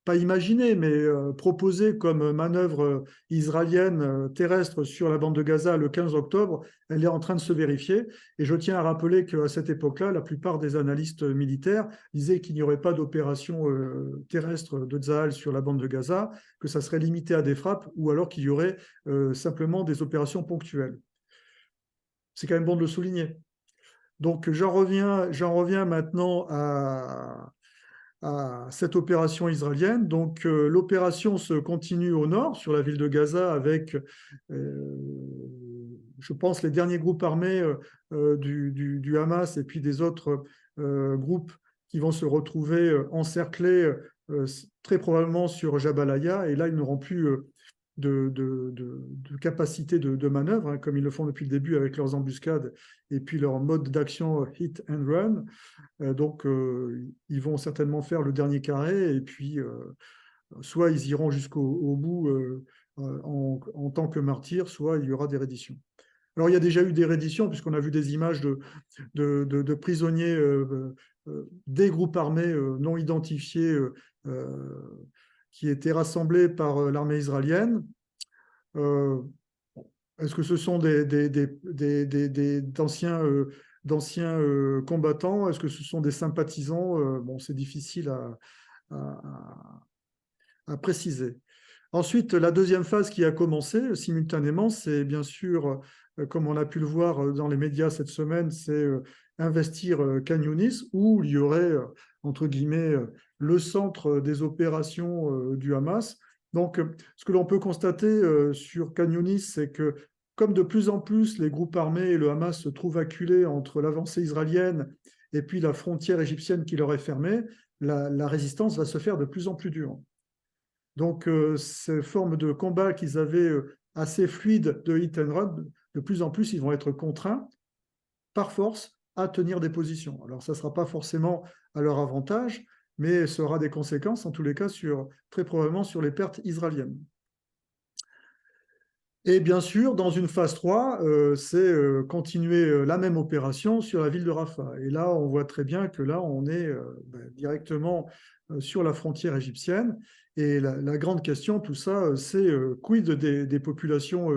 pas imaginé, mais proposé comme manœuvre israélienne terrestre sur la bande de Gaza le 15 octobre, elle est en train de se vérifier. Et je tiens à rappeler qu'à cette époque-là, la plupart des analystes militaires disaient qu'il n'y aurait pas d'opération terrestre de Tsahal sur la bande de Gaza, que ça serait limité à des frappes, ou alors qu'il y aurait simplement des opérations ponctuelles. C'est quand même bon de le souligner. Donc j'en reviens maintenant à cette opération israélienne. Donc l'opération se continue au nord, sur la ville de Gaza, avec, je pense, les derniers groupes armés du Hamas et puis des autres groupes qui vont se retrouver encerclés très probablement sur Jabalia. Et là, ils n'auront plus de capacité de manœuvre, hein, comme ils le font depuis le début avec leurs embuscades et puis leur mode d'action hit and run. Donc, ils vont certainement faire le dernier carré et puis soit ils iront jusqu'au bout en tant que martyrs, soit il y aura des redditions. Alors, il y a déjà eu des redditions, puisqu'on a vu des images de prisonniers des groupes armés non identifiés qui étaient rassemblés par l'armée israélienne. Est-ce que ce sont d'anciens combattants? Est-ce que ce sont des sympathisants? Bon, c'est difficile à préciser. Ensuite, la deuxième phase qui a commencé simultanément, c'est bien sûr, comme on a pu le voir dans les médias cette semaine, c'est investir Khan Younis, où il y aurait, entre guillemets, le centre des opérations du Hamas. Donc, ce que l'on peut constater sur Khan Younis, c'est que comme de plus en plus les groupes armés et le Hamas se trouvent acculés entre l'avancée israélienne et puis la frontière égyptienne qui leur est fermée, la résistance va se faire de plus en plus dure. Donc, ces formes de combat qu'ils avaient assez fluides de hit and run, de plus en plus, ils vont être contraints, par force, à tenir des positions. Alors, ça ne sera pas forcément à leur avantage, mais ça aura des conséquences, en tous les cas, très probablement sur les pertes israéliennes. Et bien sûr, dans une phase 3, c'est continuer la même opération sur la ville de Rafah. Et là, on voit très bien que là, on est directement sur la frontière égyptienne. Et la grande question, tout ça, c'est quid des populations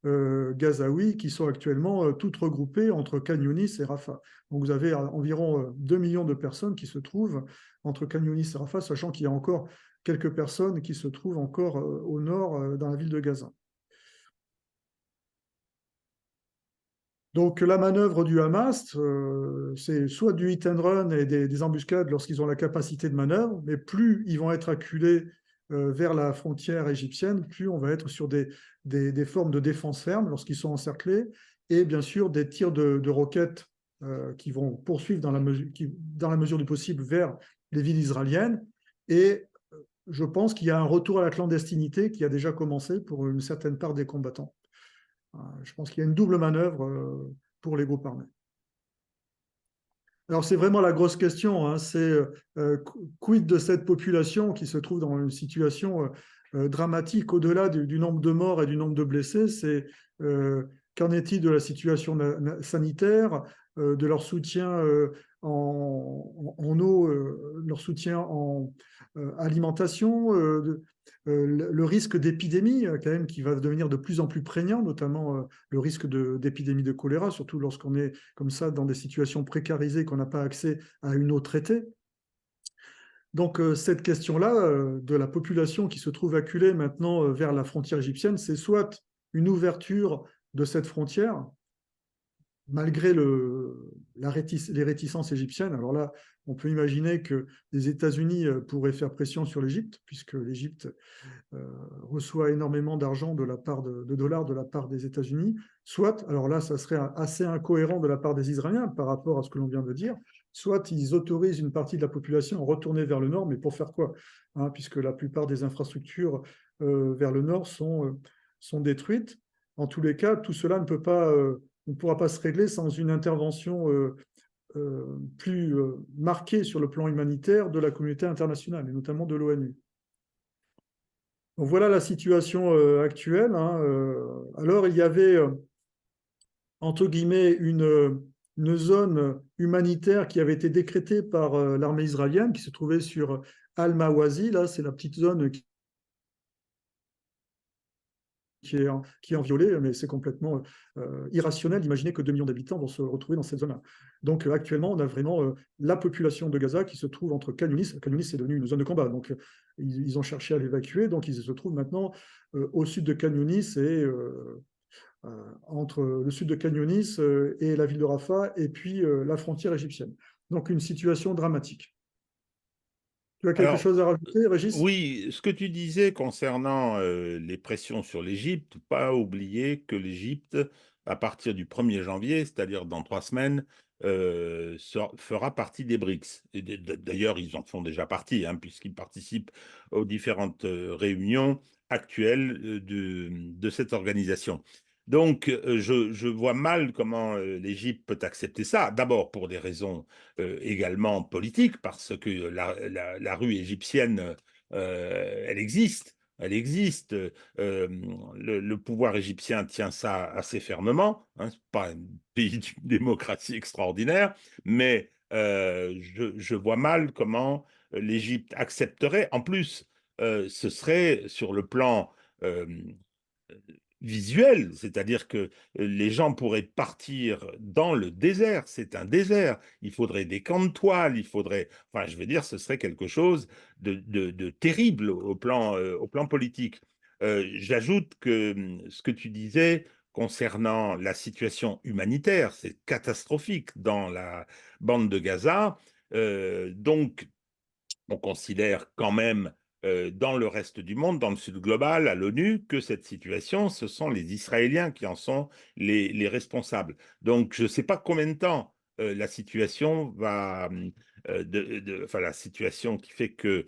gazaouis qui sont actuellement toutes regroupées entre Khan Younis et Rafah. Donc vous avez environ 2 millions de personnes qui se trouvent entre Khan Younis et Rafah, sachant qu'il y a encore quelques personnes qui se trouvent encore au nord dans la ville de Gaza. Donc la manœuvre du Hamas, c'est soit du hit and run et des embuscades lorsqu'ils ont la capacité de manœuvre, mais plus ils vont être acculés vers la frontière égyptienne, plus on va être sur des formes de défense ferme lorsqu'ils sont encerclés, et bien sûr des tirs de roquettes qui vont poursuivre dans la mesure du possible vers les villes israéliennes. Et je pense qu'il y a un retour à la clandestinité qui a déjà commencé pour une certaine part des combattants. Je pense qu'il y a une double manœuvre pour les groupes armés. Alors c'est vraiment la grosse question, hein, c'est quid de cette population qui se trouve dans une situation dramatique au-delà du nombre de morts et du nombre de blessés, c'est qu'en est-il de la situation sanitaire, de leur soutien en eau, leur soutien en alimentation, le risque d'épidémie quand même qui va devenir de plus en plus prégnant, notamment le risque d'épidémie de choléra, surtout lorsqu'on est comme ça dans des situations précarisées, qu'on n'a pas accès à une eau traitée. Donc cette question-là de la population qui se trouve acculée maintenant vers la frontière égyptienne, c'est soit une ouverture de cette frontière, malgré les réticences égyptiennes. Alors là, on peut imaginer que les États-Unis pourraient faire pression sur l'Égypte, puisque l'Égypte reçoit énormément d'argent de dollars de la part des États-Unis, soit, alors là, ça serait assez incohérent de la part des Israéliens par rapport à ce que l'on vient de dire, soit ils autorisent une partie de la population à retourner vers le nord, mais pour faire quoi, hein, puisque la plupart des infrastructures vers le nord sont détruites. En tous les cas, tout cela ne pourra pas se régler sans une intervention plus marquée sur le plan humanitaire de la communauté internationale, et notamment de l'ONU. Donc voilà la situation actuelle, hein. Alors il y avait, entre guillemets, une zone humanitaire qui avait été décrétée par l'armée israélienne, qui se trouvait sur Al-Mawazi. Là, c'est la petite zone qui est en violet, mais c'est complètement irrationnel d'imaginer que 2 millions d'habitants vont se retrouver dans cette zone-là. Donc actuellement, on a vraiment la population de Gaza qui se trouve entre Khan Younis. Khan Younis est devenu une zone de combat, donc ils ont cherché à l'évacuer, donc ils se trouvent maintenant au sud de Khan Younis et entre le sud de Khan Younis et la ville de Rafah, et puis la frontière égyptienne. Donc une situation dramatique. Tu as quelque Alors, chose à rajouter, Régis? oui, ce que tu disais concernant les pressions sur l'Égypte, pas oublier que l'Égypte, à partir du 1er janvier, c'est-à-dire dans 3 semaines, fera partie des BRICS. Et d'ailleurs, ils en font déjà partie, hein, puisqu'ils participent aux différentes réunions actuelles de cette organisation. Donc, je vois mal comment l'Égypte peut accepter ça. D'abord, pour des raisons également politiques, parce que la rue égyptienne, elle existe. Elle existe. Le pouvoir égyptien tient ça assez fermement. Hein, c'est pas un pays d'une démocratie extraordinaire, mais je vois mal comment l'Égypte accepterait. En plus, ce serait sur le plan visuel, c'est-à-dire que les gens pourraient partir dans le désert, c'est un désert, il faudrait des camps de toile, il faudrait, enfin je veux dire, ce serait quelque chose de terrible au plan politique. J'ajoute que ce que tu disais concernant la situation humanitaire, c'est catastrophique dans la bande de Gaza, donc on considère quand même dans le reste du monde, dans le sud global, à l'ONU, que cette situation, ce sont les Israéliens qui en sont les responsables. Donc, je ne sais pas combien de temps la situation va, enfin, la situation qui fait que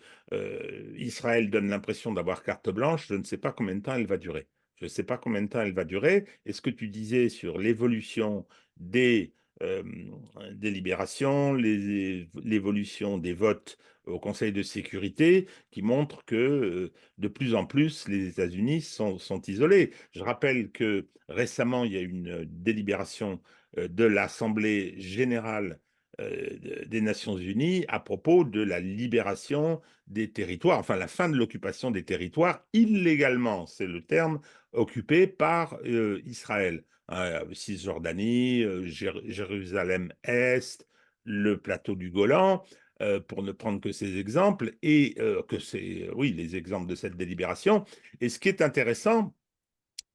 Israël donne l'impression d'avoir carte blanche, je ne sais pas combien de temps elle va durer. Je ne sais pas combien de temps elle va durer. Et ce que tu disais sur l'évolution euh, des libérations, l'évolution des votes au Conseil de sécurité qui montre que de plus en plus les États-Unis sont isolés. Je rappelle que récemment, il y a eu une délibération de l'Assemblée générale des Nations Unies à propos de la libération des territoires, enfin la fin de l'occupation des territoires illégalement, c'est le terme, occupés par Israël. Cisjordanie, Jérusalem-Est, le plateau du Golan, pour ne prendre que ces exemples, et que c'est, oui, les exemples de cette délibération. Et ce qui est intéressant,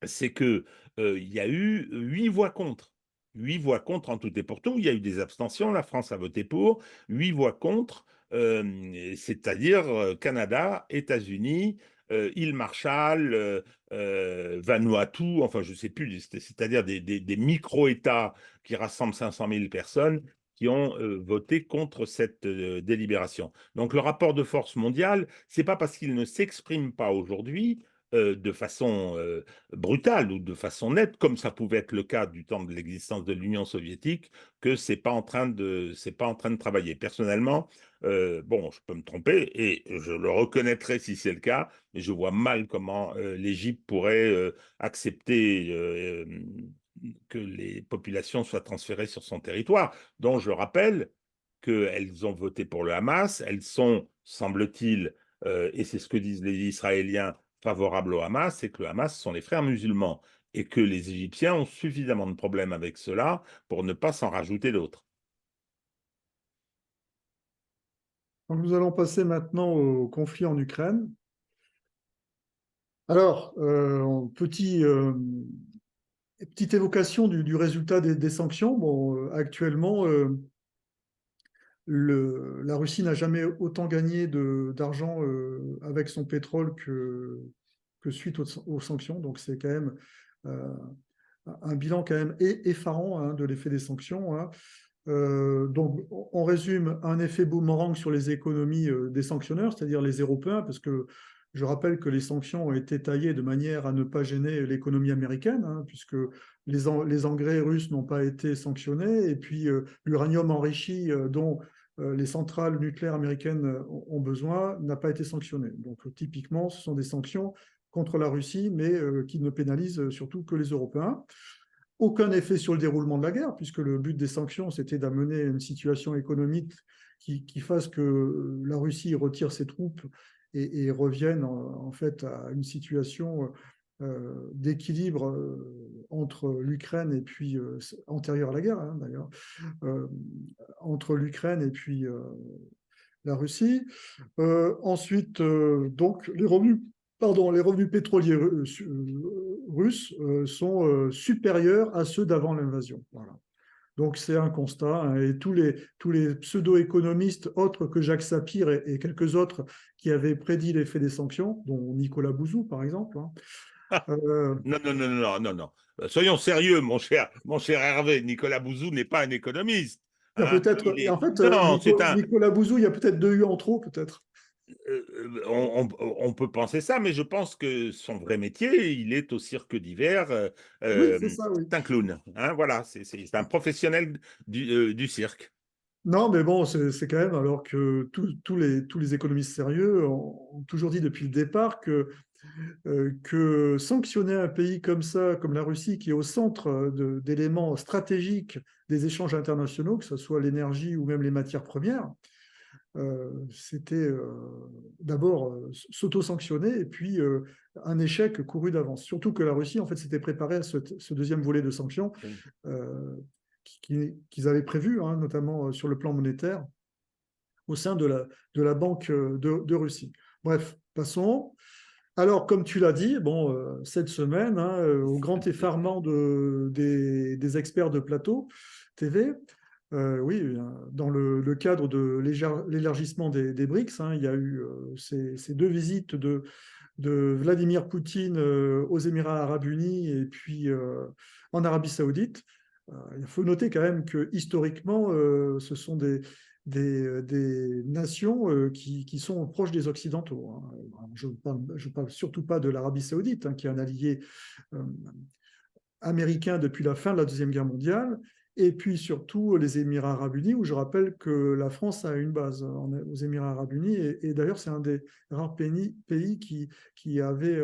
c'est que il y a eu 8 voix contre. 8 voix contre en tout et pour tout. Il y a eu des abstentions. La France a voté pour. 8 voix contre, c'est-à-dire Canada, États-Unis, îles Marshall, Vanuatu, enfin je ne sais plus, c'est-à-dire des micro-États qui rassemblent 500 000 personnes qui ont voté contre cette délibération. Donc le rapport de force mondial, c'est pas parce qu'il ne s'exprime pas aujourd'hui de façon brutale ou de façon nette, comme ça pouvait être le cas du temps de l'existence de l'Union soviétique, que c'est pas en train de travailler. Personnellement, bon, je peux me tromper et je le reconnaîtrai si c'est le cas, mais je vois mal comment l'Égypte pourrait accepter que les populations soient transférées sur son territoire, dont je rappelle qu'elles ont voté pour le Hamas, elles sont, semble-t-il, et c'est ce que disent les Israéliens, favorables au Hamas, c'est que le Hamas sont les frères musulmans et que les Égyptiens ont suffisamment de problèmes avec cela pour ne pas s'en rajouter d'autres. Donc, nous allons passer maintenant au conflit en Ukraine. Alors, petite évocation du résultat des sanctions. Bon, actuellement, la Russie n'a jamais autant gagné d'argent avec son pétrole que suite aux sanctions. Donc, c'est quand même euh, un bilan quand même effarant, hein, de l'effet des sanctions, hein. Donc, on résume un effet boomerang sur les économies des sanctionneurs, c'est-à-dire les Européens, parce que je rappelle que les sanctions ont été taillées de manière à ne pas gêner l'économie américaine, hein, puisque les engrais russes n'ont pas été sanctionnés, et puis l'uranium enrichi dont les centrales nucléaires américaines ont besoin n'a pas été sanctionné. Donc, typiquement, ce sont des sanctions contre la Russie, mais qui ne pénalisent surtout que les Européens. Aucun effet sur le déroulement de la guerre, puisque le but des sanctions, c'était d'amener une situation économique qui fasse que la Russie retire ses troupes et revienne en fait à une situation d'équilibre entre l'Ukraine et puis antérieure à la guerre, hein, d'ailleurs, euh, entre l'Ukraine et puis la Russie. Ensuite, donc, les revenus pétroliers russes sont supérieurs à ceux d'avant l'invasion. Voilà. Donc, c'est un constat, hein, et tous les pseudo-économistes, autres que Jacques Sapir et quelques autres, qui avaient prédit l'effet des sanctions, dont Nicolas Bouzou, par exemple, hein, euh, Non, non, non, non, non, non. Soyons sérieux, mon cher Hervé. Nicolas Bouzou n'est pas un économiste. il y a Hein. peut-être, et en fait, Non, c'est un. Nicolas Bouzou, il y a peut-être 2 U en trop, peut-être. On peut penser ça, mais je pense que son vrai métier, il est au cirque d'hiver. Oui, c'est ça, oui. C'est un clown. Hein, voilà, c'est un professionnel du cirque. Non, mais bon, c'est quand même, alors que tous les économistes sérieux ont toujours dit depuis le départ que sanctionner un pays comme ça, comme la Russie, qui est au centre d'éléments stratégiques des échanges internationaux, que ce soit l'énergie ou même les matières premières, c'était d'abord s'auto-sanctionner et puis un échec couru d'avance. Surtout que la Russie, en fait, s'était préparée à ce deuxième volet de sanctions euh, qu'ils avaient prévu, hein, notamment sur le plan monétaire, au sein de la Banque de Russie. Bref, passons. Alors, comme tu l'as dit, bon, cette semaine, hein, au grand effarement des experts de plateau TV, oui, dans le cadre de l'élargissement des BRICS, hein, il y a eu ces 2 visites de Vladimir Poutine aux Émirats arabes unis et puis en Arabie saoudite. Il faut noter quand même que historiquement, ce sont des nations qui sont proches des Occidentaux, hein. Je parle surtout pas de l'Arabie saoudite, hein, qui est un allié euh, américain depuis la fin de la Deuxième Guerre mondiale, et puis surtout les Émirats arabes unis, où je rappelle que la France a une base aux Émirats arabes unis, et d'ailleurs c'est un des rares pays qui avait,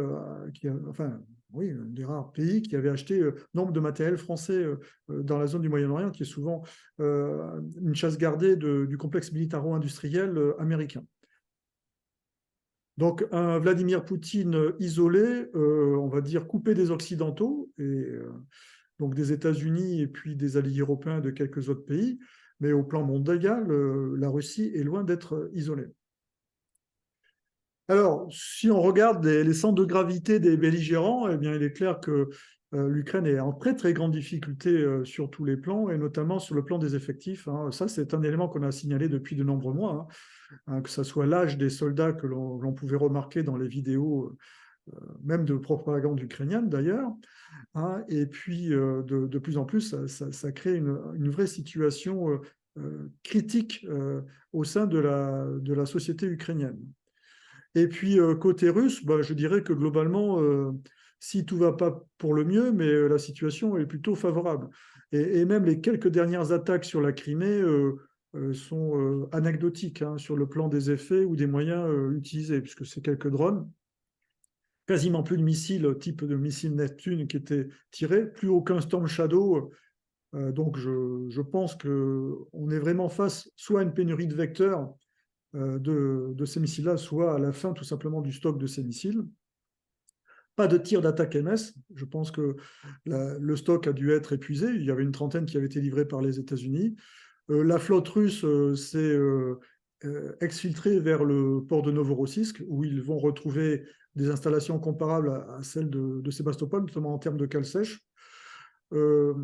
enfin oui, un des rares pays qui avait acheté nombre de matériel français dans la zone du Moyen-Orient, qui est souvent une chasse gardée du complexe militaro-industriel américain. Donc, un Vladimir Poutine isolé, on va dire coupé des Occidentaux, et donc des États-Unis et puis des alliés européens de quelques autres pays. Mais au plan mondial, la Russie est loin d'être isolée. Alors, si on regarde les centres de gravité des belligérants, eh bien, il est clair que l'Ukraine est en très très grande difficulté sur tous les plans, et notamment sur le plan des effectifs, hein. Ça, c'est un élément qu'on a signalé depuis de nombreux mois, hein. hein, que ce soit l'âge des soldats que l'on pouvait remarquer dans les vidéos, même de propagande ukrainienne d'ailleurs, hein, et puis de plus en plus, ça crée une vraie situation critique au sein de la société ukrainienne. Et puis côté russe, bah, je dirais que globalement, si tout va pas pour le mieux, mais la situation est plutôt favorable. Et même les quelques dernières attaques sur la Crimée sont anecdotiques, hein, sur le plan des effets ou des moyens utilisés, puisque c'est quelques drones, quasiment plus de missiles, type de missiles Neptune qui étaient tirés, plus aucun Storm Shadow. Donc je pense qu'on est vraiment face soit à une pénurie de vecteurs de ces missiles-là, soit à la fin tout simplement du stock de ces missiles. Pas de tir d'attaque MS. Je pense que le stock a dû être épuisé. Il y avait une trentaine qui avait été livrée par les États-Unis. La flotte russe s'est exfiltrée vers le port de Novorossiysk, où ils vont retrouver des installations comparables à celles de Sébastopol, notamment en termes de cale sèche. Euh,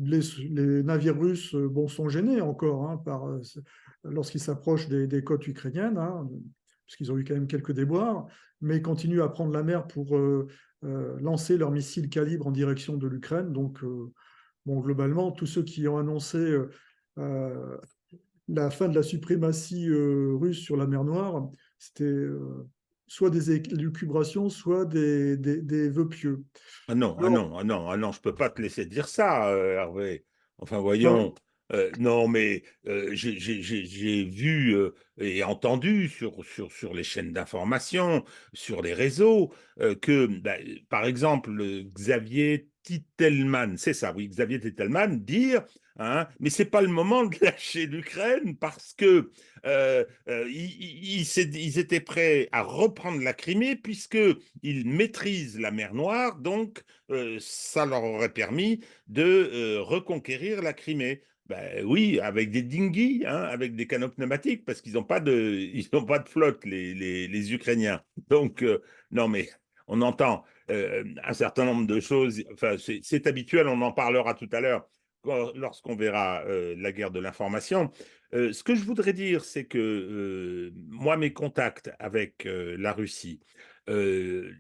les navires russes bon, sont gênés encore hein, lorsqu'ils s'approchent des côtes ukrainiennes, hein, puisqu'ils ont eu quand même quelques déboires, mais ils continuent à prendre la mer pour lancer leurs missiles calibre en direction de l'Ukraine. Donc, bon, globalement, tous ceux qui ont annoncé la fin de la suprématie russe sur la mer Noire, c'était soit des élucubrations, soit des vœux pieux. Ah non, ah Alors, non, ah non, ah non, je peux pas te laisser dire ça, Hervé. Enfin, ben, voyons. Non, mais j'ai vu et entendu sur les chaînes d'information, sur les réseaux, que, bah, par exemple, Xavier Titelman, c'est ça, oui, Xavier Titelman, dire, hein, mais c'est pas le moment de lâcher l'Ukraine parce que ils étaient prêts à reprendre la Crimée puisque ils maîtrisent la mer Noire, donc ça leur aurait permis de reconquérir la Crimée. Ben oui, avec des dinghies, hein, avec des canots pneumatiques, parce qu'ils n'ont pas ils n'ont pas de flotte, les Ukrainiens. Donc, non, mais on entend un certain nombre de choses. Enfin, c'est habituel, on en parlera tout à l'heure lorsqu'on verra la guerre de l'information. Ce que je voudrais dire, c'est que moi, mes contacts avec la Russie, euh,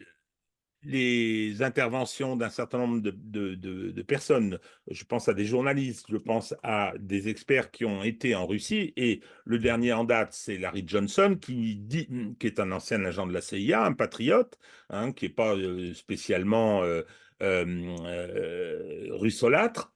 les interventions d'un certain nombre de personnes. Je pense à des journalistes, je pense à des experts qui ont été en Russie. Et le dernier en date, c'est Larry Johnson, qui est un ancien agent de la CIA, un patriote, hein, qui n'est pas spécialement russolâtre,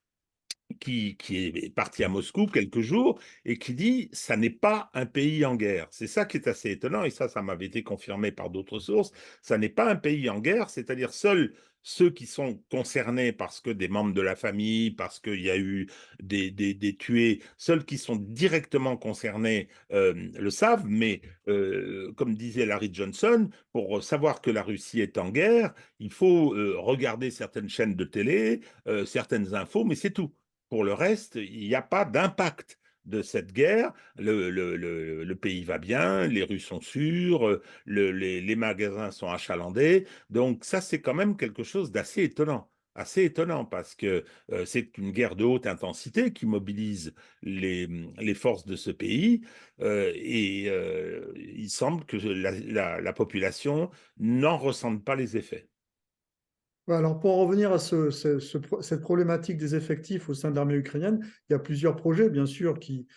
qui est parti à Moscou quelques jours et qui dit ça n'est pas un pays en guerre. C'est ça qui est assez étonnant et ça m'avait été confirmé par d'autres sources. Ça n'est pas un pays en guerre, c'est-à-dire seuls ceux qui sont concernés parce que des membres de la famille, parce qu'il y a eu des tués, seuls qui sont directement concernés le savent, mais comme disait Larry Johnson, pour savoir que la Russie est en guerre, il faut regarder certaines chaînes de télé, certaines infos, mais c'est tout. Pour le reste, il n'y a pas d'impact de cette guerre. Le pays va bien, les rues sont sûres, les magasins sont achalandés. Donc ça, c'est quand même quelque chose d'assez étonnant. Assez étonnant parce que c'est une guerre de haute intensité qui mobilise les forces de ce pays et il semble que la population n'en ressente pas les effets. alors, pour en revenir à cette problématique des effectifs au sein de l'armée ukrainienne, il y a plusieurs projets, bien sûr, qui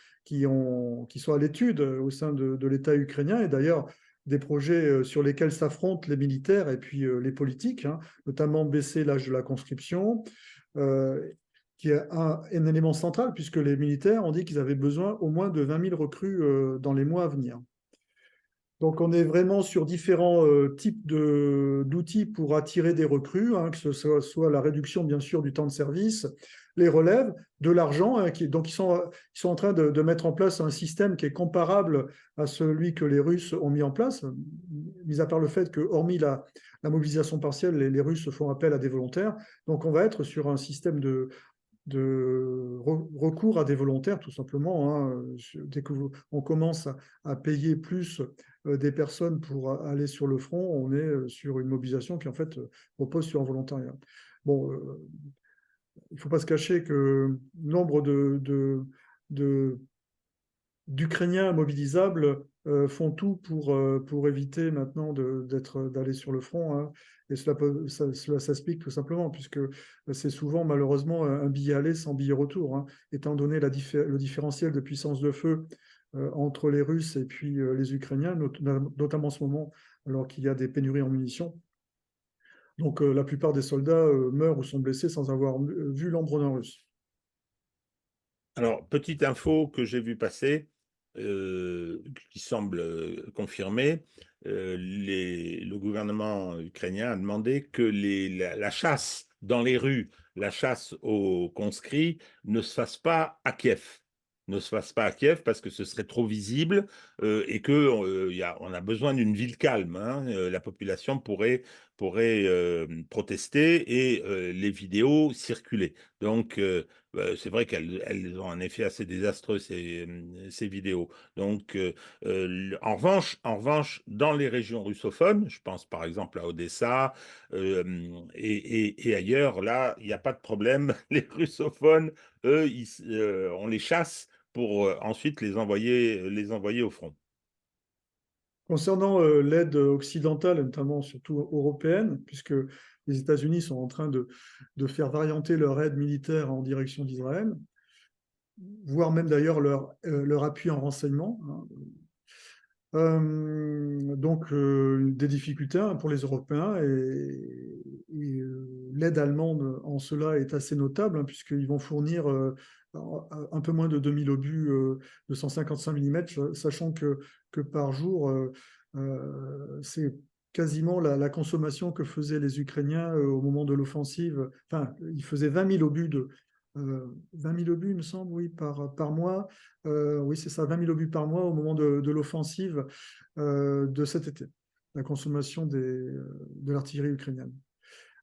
sont à l'étude au sein de l'État ukrainien, et d'ailleurs des projets sur lesquels s'affrontent les militaires et puis les politiques, hein, notamment baisser l'âge de la conscription, euh, qui est un élément central, puisque les militaires ont dit qu'ils avaient besoin au moins de 20 000 recrues dans les mois à venir. Donc, on est vraiment sur différents types d'outils pour attirer des recrues, hein, que ce soit la réduction, bien sûr, du temps de service, les relèves, de l'argent. Hein, donc, ils sont en train de mettre en place un système qui est comparable à celui que les Russes ont mis en place, mis à part le fait que, hormis la mobilisation partielle, les Russes font appel à des volontaires. Donc, on va être sur un système de recours à des volontaires, tout simplement. Hein. Dès qu'on commence à payer plus des personnes pour aller sur le front, on est sur une mobilisation qui, en fait, repose sur un volontariat. Bon, il ne faut pas se cacher que nombre d'Ukrainiens mobilisables font tout pour éviter maintenant d'aller sur le front, hein. Et cela s'explique tout simplement, puisque c'est souvent malheureusement un billet aller sans billet retour, hein, étant donné le différentiel de puissance de feu entre les Russes et puis les Ukrainiens, notamment en ce moment, alors qu'il y a des pénuries en munitions. Donc la plupart des soldats meurent ou sont blessés sans avoir vu l'embrenin russe. Alors, petite info que j'ai vu passer, qui semble confirmée, le gouvernement ukrainien a demandé que la chasse dans les rues, la chasse aux conscrits, ne se fasse pas à Kiev. Ne se fasse pas à Kiev parce que ce serait trop visible et on a besoin d'une ville calme, hein. La population pourrait protester et les vidéos circuler. Donc, c'est vrai qu'elles ont un effet assez désastreux, ces vidéos. Donc, en revanche, dans les régions russophones, je pense par exemple à Odessa et ailleurs, là, il n'y a pas de problème. Les russophones, eux, on les chasse pour ensuite les envoyer au front. Concernant l'aide occidentale, notamment surtout européenne, puisque les États-Unis sont en train de faire varianter leur aide militaire en direction d'Israël, voire même d'ailleurs leur appui en renseignement, hein. Donc, des difficultés, hein, pour les Européens et l'aide allemande en cela est assez notable, hein, puisqu'ils vont fournir un peu moins de 2000 obus de 155 mm, sachant que par jour, c'est quasiment la consommation que faisaient les Ukrainiens au moment de l'offensive. Enfin, ils faisaient 20 000 obus 20 000 obus, il me semble, oui, par mois. Oui, c'est ça, 20 000 obus par mois au moment de l'offensive de cet été, la consommation de l'artillerie ukrainienne.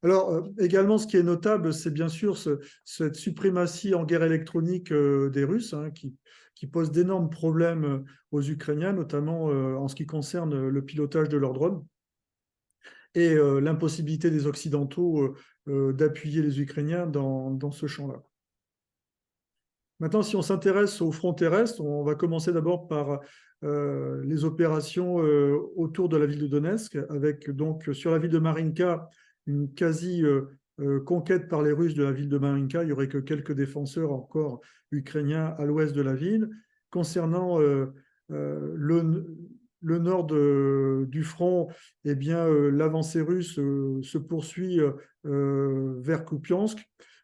Alors, également, ce qui est notable, c'est bien sûr cette suprématie en guerre électronique des Russes, hein, qui pose d'énormes problèmes aux Ukrainiens, notamment en ce qui concerne le pilotage de leurs drones et l'impossibilité des Occidentaux d'appuyer les Ukrainiens dans ce champ-là. Maintenant, si on s'intéresse au front terrestre, on va commencer d'abord par les opérations autour de la ville de Donetsk, avec donc sur la ville de Marinka une quasi conquête par les Russes de la ville de Marinka. Il n'y aurait que quelques défenseurs encore ukrainiens à l'ouest de la ville. Concernant le nord du front, eh bien, l'avancée russe se poursuit vers Kupiansk.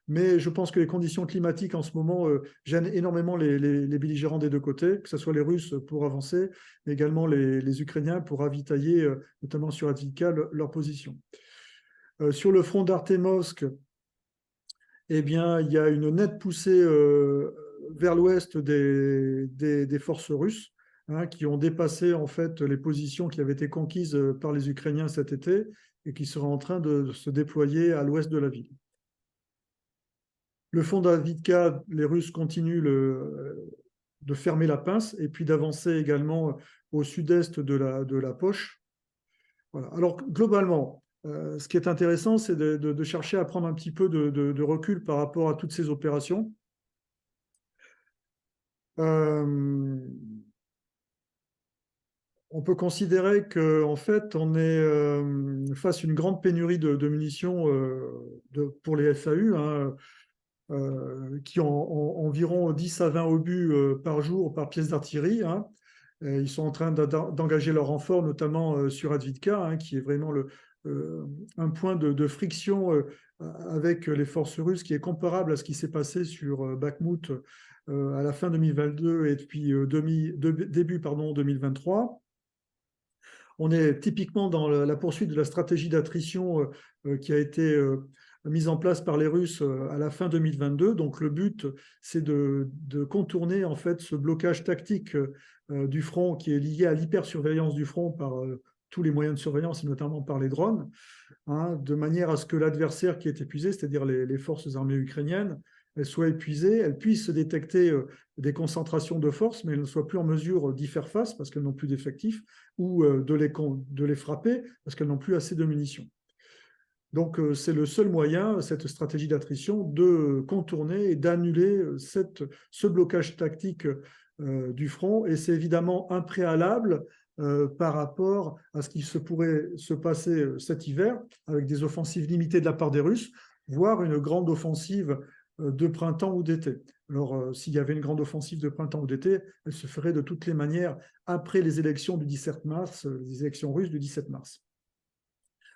Mais je pense que les conditions climatiques en ce moment gênent énormément les belligérants des deux côtés, que ce soit les Russes pour avancer, mais également les Ukrainiens pour ravitailler, notamment sur Avdiivka, leur position. Sur le front d'Artemovsk, eh bien, il y a une nette poussée vers l'ouest des forces russes, hein, qui ont dépassé en fait les positions qui avaient été conquises par les Ukrainiens cet été et qui seraient en train de se déployer à l'ouest de la ville. Le front d'Avdiivka, les Russes continuent de fermer la pince et puis d'avancer également au sud-est de la poche. Voilà. Alors, globalement, ce qui est intéressant, c'est de chercher à prendre un petit peu de recul par rapport à toutes ces opérations. On peut considérer qu'en fait, on est face à une grande pénurie de munitions pour les FAU, hein, qui ont environ 10 à 20 obus par jour par pièce d'artillerie, hein. Ils sont en train d'engager leur renfort, notamment sur Avdiivka, hein, qui est vraiment un point de friction avec les forces russes qui est comparable à ce qui s'est passé sur Bakhmout à la fin 2022 et depuis début 2023. On est typiquement dans la poursuite de la stratégie d'attrition qui a été mise en place par les Russes à la fin 2022. Donc le but, c'est de contourner en fait ce blocage tactique du front qui est lié à l'hypersurveillance du front par tous les moyens de surveillance et notamment par les drones, hein, de manière à ce que l'adversaire qui est épuisé, c'est-à-dire les forces armées ukrainiennes, elles soient épuisées, elles puissent détecter des concentrations de force, mais elles ne soient plus en mesure d'y faire face parce qu'elles n'ont plus d'effectifs, ou de les frapper parce qu'elles n'ont plus assez de munitions. Donc c'est le seul moyen, cette stratégie d'attrition, de contourner et d'annuler ce blocage tactique du front, et c'est évidemment un préalable par rapport à ce qui se pourrait se passer cet hiver, avec des offensives limitées de la part des Russes, voire une grande offensive de printemps ou d'été. Alors, s'il y avait une grande offensive de printemps ou d'été, elle se ferait de toutes les manières après les élections du 17 mars, les élections russes du 17 mars.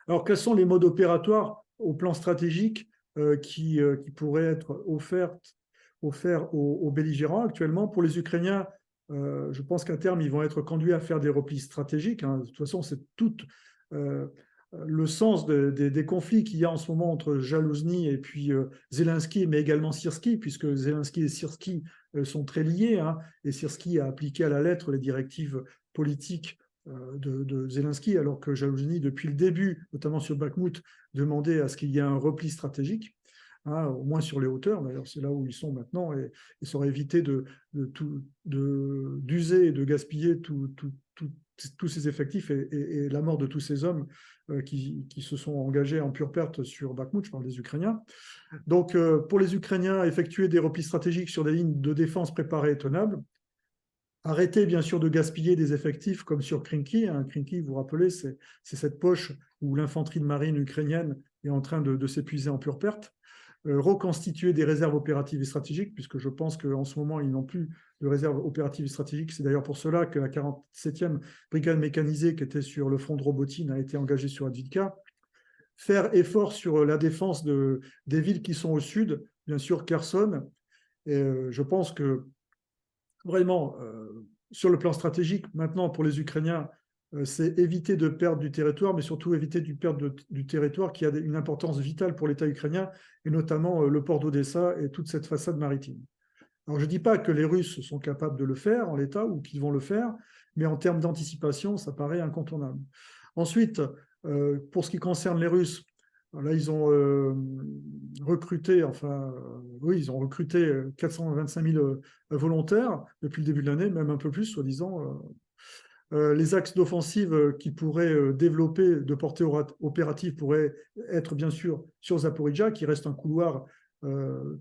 Alors, quels sont les modes opératoires au plan stratégique qui pourraient être offerts aux belligérants actuellement? Pour les Ukrainiens, je pense qu'à terme, ils vont être conduits à faire des replis stratégiques. Hein. De toute façon, c'est tout le sens des conflits qu'il y a en ce moment entre Zalouzny et puis Zelensky, mais également Syrski, puisque Zelensky et Syrski sont très liés. Hein, et Syrski a appliqué à la lettre les directives politiques de Zelensky, alors que Zalouzny, depuis le début, notamment sur Bakhmout, demandait à ce qu'il y ait un repli stratégique. Hein, au moins sur les hauteurs, d'ailleurs c'est là où ils sont maintenant, et ça aurait évité d'user et de gaspiller tous ces effectifs et la mort de tous ces hommes qui se sont engagés en pure perte sur Bakhmout, je parle des Ukrainiens. Donc pour les Ukrainiens, effectuer des replis stratégiques sur des lignes de défense préparées et tenables, arrêter bien sûr de gaspiller des effectifs comme sur Krinky. Hein. Krinky, vous vous rappelez, c'est cette poche où l'infanterie de marine ukrainienne est en train de s'épuiser en pure perte. Reconstituer des réserves opératives et stratégiques, puisque je pense qu'en ce moment, ils n'ont plus de réserves opératives et stratégiques. C'est d'ailleurs pour cela que la 47e brigade mécanisée qui était sur le front de Robotine a été engagée sur Avdiivka. Faire effort sur la défense des villes qui sont au sud, bien sûr Kherson. Et je pense que vraiment, sur le plan stratégique, maintenant pour les Ukrainiens, c'est éviter de perdre du territoire, mais surtout éviter de perdre du territoire qui a une importance vitale pour l'État ukrainien, et notamment le port d'Odessa et toute cette façade maritime. Alors, je ne dis pas que les Russes sont capables de le faire en l'état ou qu'ils vont le faire, mais en termes d'anticipation, ça paraît incontournable. Ensuite, pour ce qui concerne les Russes, là, ils ont recruté, oui, ils ont recruté 425 000 volontaires depuis le début de l'année, même un peu plus, soi-disant. Les axes d'offensive qui pourraient développer de portée opérative pourraient être bien sûr sur Zaporizhzhia, qui reste un couloir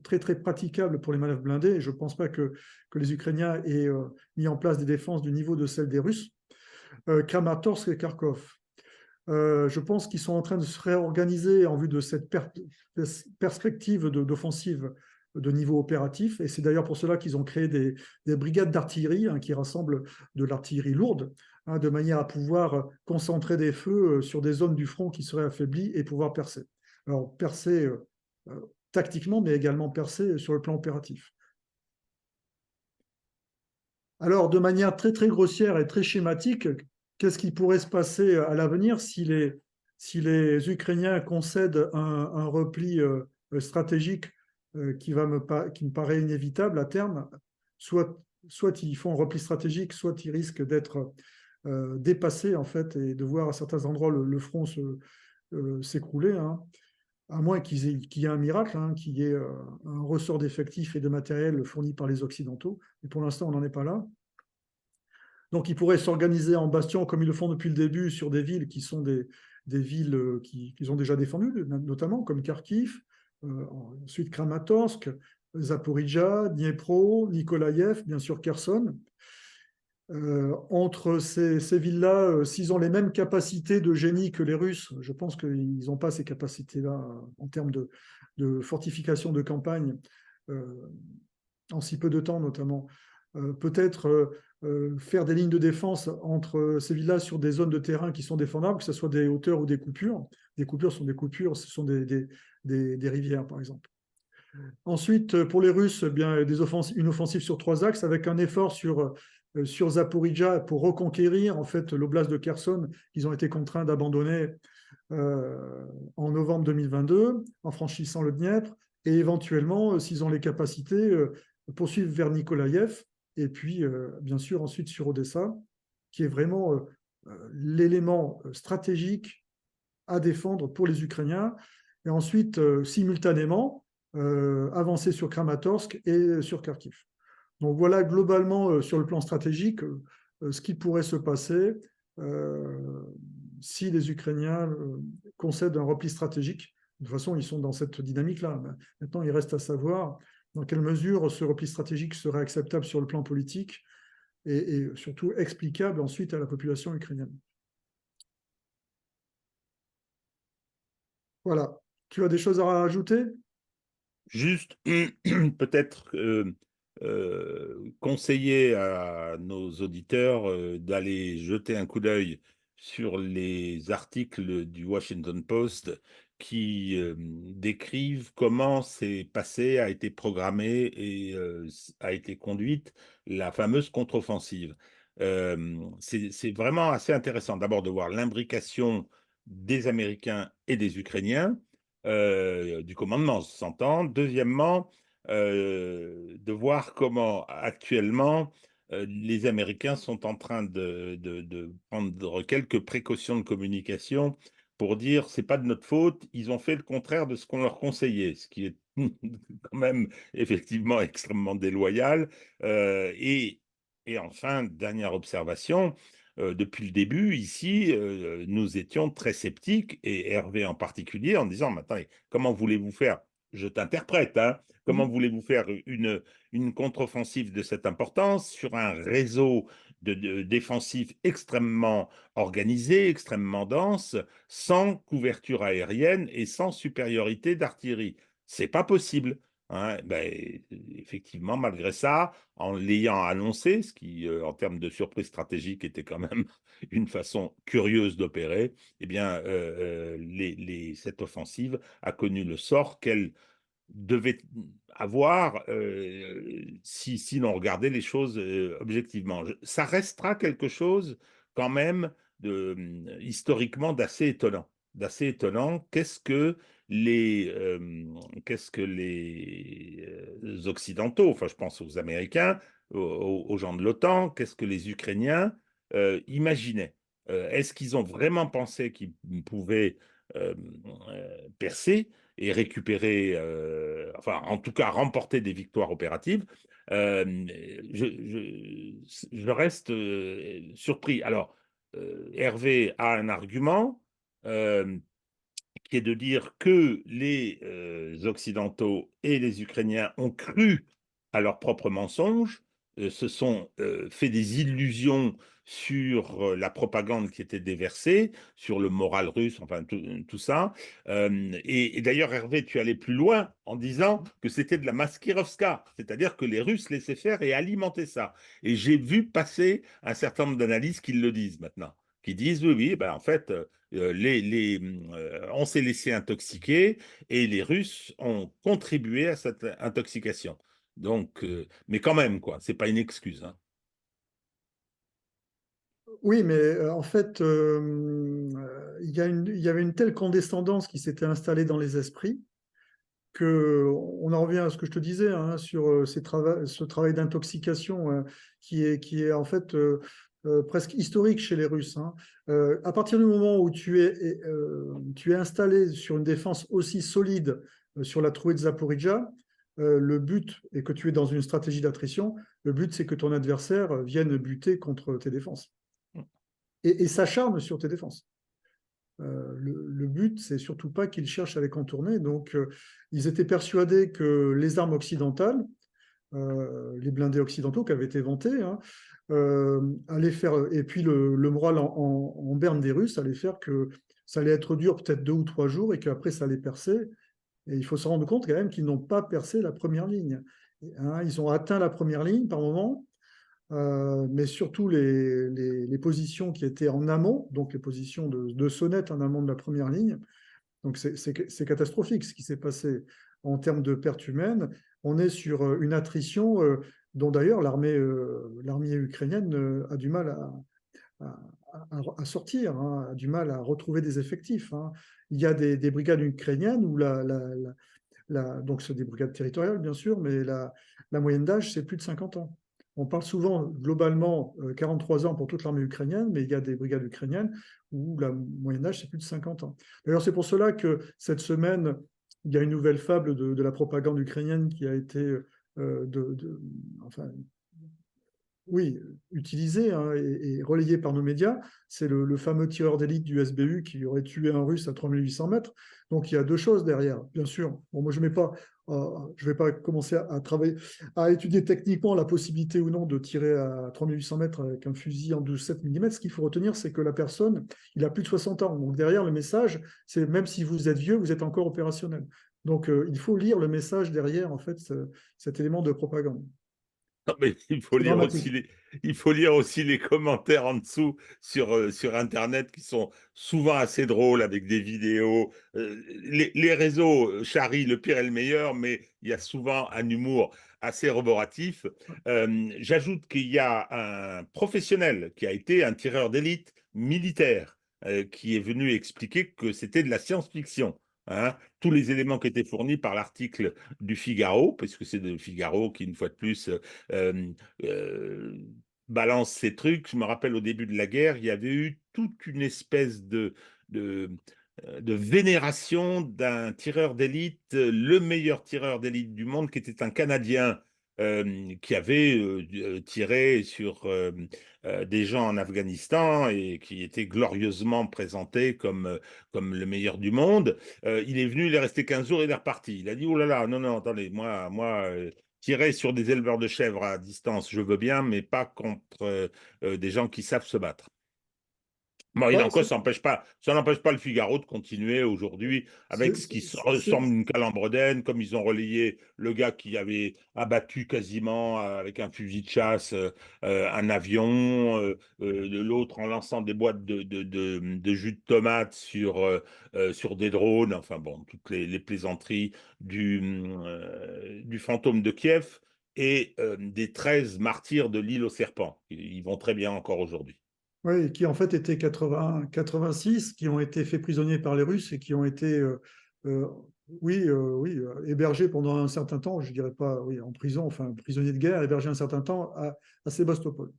très très praticable pour les manœuvres blindées. Et je ne pense pas que les Ukrainiens aient mis en place des défenses du niveau de celles des Russes. Kramatorsk et Kharkov. Je pense qu'ils sont en train de se réorganiser en vue de cette perspective d'offensive de niveau opératif. Et c'est d'ailleurs pour cela qu'ils ont créé des brigades d'artillerie qui rassemblent de l'artillerie lourde, de manière à pouvoir concentrer des feux sur des zones du front qui seraient affaiblies et pouvoir percer. Alors, percer tactiquement, mais également percer sur le plan opératif. Alors, de manière très, très grossière et très schématique, qu'est-ce qui pourrait se passer à l'avenir si les Ukrainiens concèdent un repli stratégique qui me paraît inévitable à terme? Soit ils font un repli stratégique, soit ils risquent d'être dépassés en fait et de voir à certains endroits le front s'écrouler. Hein. À moins qu'il y ait un miracle, qu'il y ait un ressort d'effectifs et de matériel fourni par les Occidentaux. Mais pour l'instant, on n'en est pas là. Donc, ils pourraient s'organiser en bastions comme ils le font depuis le début sur des villes qui sont des villes qu'ils ont déjà défendues, notamment comme Kharkiv, ensuite Kramatorsk, Zaporizhzhia, Dniepro, Nikolaïev, bien sûr Kherson. Entre ces villes-là, s'ils ont les mêmes capacités de génie que les Russes, je pense qu'ils n'ont pas ces capacités-là en termes de fortification de campagne en si peu de temps notamment. Peut-être faire des lignes de défense entre ces villes-là sur des zones de terrain qui sont défendables, que ce soit des hauteurs ou des coupures. Des coupures sont des coupures, ce sont des rivières par exemple. Ensuite, pour les Russes, eh bien, une offensive sur 3 axes avec un effort sur Zaporizhzhia pour reconquérir en fait l'oblast de Kherson qu'ils ont été contraints d'abandonner en novembre 2022 en franchissant le Dniepr, et éventuellement, s'ils ont les capacités, poursuivre vers Nikolaïev et puis bien sûr ensuite sur Odessa, qui est vraiment l'élément stratégique à défendre pour les Ukrainiens, et ensuite simultanément avancer sur Kramatorsk et sur Kharkiv. Donc voilà globalement sur le plan stratégique ce qui pourrait se passer si les Ukrainiens concèdent un repli stratégique. De toute façon, ils sont dans cette dynamique-là. Maintenant, il reste à savoir Dans quelle mesure ce repli stratégique serait acceptable sur le plan politique et surtout explicable ensuite à la population ukrainienne. Voilà. Tu as des choses à rajouter? Juste peut-être conseiller à nos auditeurs d'aller jeter un coup d'œil sur les articles du Washington Post qui décrivent comment s'est passée, a été programmée et a été conduite la fameuse contre-offensive. C'est vraiment assez intéressant d'abord de voir l'imbrication des Américains et des Ukrainiens du commandement, s'entend. Deuxièmement, de voir comment actuellement les Américains sont en train de prendre quelques précautions de communication pour dire c'est pas de notre faute, ils ont fait le contraire de ce qu'on leur conseillait, ce qui est quand même effectivement extrêmement déloyal. Et enfin, dernière observation, depuis le début, ici, nous étions très sceptiques, et Hervé en particulier, en disant, mais attendez, comment voulez-vous faire, je t'interprète, hein, comment voulez-vous faire une contre-offensive de cette importance sur un réseau défensif extrêmement organisé, extrêmement dense, sans couverture aérienne et sans supériorité d'artillerie? C'est pas possible. Hein, ben, effectivement, malgré ça, en l'ayant annoncé, ce qui, en termes de surprise stratégique, était quand même une façon curieuse d'opérer, eh bien, cette offensive a connu le sort qu'elle devait avoir si l'on regardait les choses objectivement. Ça restera quelque chose quand même historiquement d'assez étonnant. D'assez étonnant. Qu'est-ce que les Occidentaux, enfin je pense aux Américains, aux gens de l'OTAN, qu'est-ce que les Ukrainiens imaginaient? Est-ce qu'ils ont vraiment pensé qu'ils pouvaient percer et récupérer, enfin en tout cas remporter des victoires opératives? euh, je reste surpris. Alors, Hervé a un argument qui est de dire que les Occidentaux et les Ukrainiens ont cru à leurs propres mensonges, se sont fait des illusions sur la propagande qui était déversée, sur le moral russe, enfin tout ça. Et d'ailleurs, Hervé, tu allais plus loin en disant que c'était de la maskirovska, c'est-à-dire que les Russes laissaient faire et alimentaient ça. Et j'ai vu passer un certain nombre d'analyses qui le disent maintenant, qui disent oui, oui, ben en fait, on s'est laissé intoxiquer et les Russes ont contribué à cette intoxication. Donc, mais quand même, quoi, c'est pas une excuse. Hein. Oui, mais en fait, il y avait une telle condescendance qui s'était installée dans les esprits que on en revient à ce que je te disais hein, sur ce travail d'intoxication qui est en fait presque historique chez les Russes. Hein. À partir du moment où tu es installé sur une défense aussi solide sur la trouée de Zaporizhzhia, le but, et que tu es dans une stratégie d'attrition, le but c'est que ton adversaire vienne buter contre tes défenses et s'acharne sur tes défenses. Le but, c'est surtout pas qu'ils cherchent à les contourner. Donc, ils étaient persuadés que les armes occidentales, les blindés occidentaux qui avaient été vantés, hein, allaient faire. Et puis, le moral en berne des Russes allait faire que ça allait être dur peut-être 2 ou 3 jours et qu'après, ça allait percer. Et il faut se rendre compte quand même qu'ils n'ont pas percé la première ligne. Hein, ils ont atteint la première ligne par moment, mais surtout les positions qui étaient en amont, donc les positions de sonnette en amont de la première ligne. Donc c'est catastrophique ce qui s'est passé en termes de pertes humaines. On est sur une attrition dont d'ailleurs l'armée ukrainienne a du mal à sortir, hein, a du mal à retrouver des effectifs. Hein. Il y a des brigades ukrainiennes où donc c'est des brigades territoriales bien sûr, mais la moyenne d'âge c'est plus de 50 ans. On parle souvent globalement 43 ans pour toute l'armée ukrainienne, mais il y a des brigades ukrainiennes où la moyenne d'âge c'est plus de 50 ans. D'ailleurs, c'est pour cela que cette semaine, il y a une nouvelle fable de la propagande ukrainienne qui a été enfin, oui, utilisé hein, et relayé par nos médias, c'est le fameux tireur d'élite du SBU qui aurait tué un Russe à 3800 mètres. Donc il y a deux choses derrière, bien sûr. Bon, moi je ne mets pas je ne vais pas commencer à travailler, à étudier techniquement la possibilité ou non de tirer à 3800 mètres avec un fusil en 12,7 mm. Ce qu'il faut retenir, c'est que la personne, il a plus de 60 ans. Donc derrière le message, c'est même si vous êtes vieux, vous êtes encore opérationnel. Donc il faut lire le message derrière, en fait, cet élément de propagande. Non, mais C'est dramatique. il faut lire aussi les commentaires en dessous sur Internet qui sont souvent assez drôles avec des vidéos. Les réseaux charrient le pire et le meilleur, mais il y a souvent un humour assez roboratif. J'ajoute qu'il y a un professionnel qui a été un tireur d'élite militaire qui est venu expliquer que c'était de la science-fiction. Hein. Tous les éléments qui étaient fournis par l'article du Figaro, parce que c'est le Figaro qui, une fois de plus, euh, euh, balance ces trucs. Je me rappelle au début de la guerre, il y avait eu toute une espèce de, de vénération d'un tireur d'élite, le meilleur tireur d'élite du monde, qui était un Canadien. Qui avait tiré sur des gens en Afghanistan et qui était glorieusement présenté comme le meilleur du monde. Il est venu, il est resté 15 jours, il est reparti. Il a dit, oh là là, non, non, attendez, moi tirer sur des éleveurs de chèvres à distance, je veux bien, mais pas contre des gens qui savent se battre. Bon, il Ouais, encore, ça n'empêche pas le Figaro de continuer aujourd'hui avec ce qui ressemble à une calambre comme ils ont relayé le gars qui avait abattu quasiment avec un fusil de chasse un avion, l'autre en lançant des boîtes de jus de tomate sur des drones, enfin bon, toutes les plaisanteries du fantôme de Kiev et des 13 martyrs de l'île aux serpents. Ils vont très bien encore aujourd'hui. Oui, qui en fait étaient 80, 86, qui ont été faits prisonniers par les Russes et qui ont été, euh, oui, hébergés pendant un certain temps, je dirais pas, oui, en prison, enfin prisonniers de guerre, hébergés un certain temps à Sébastopol.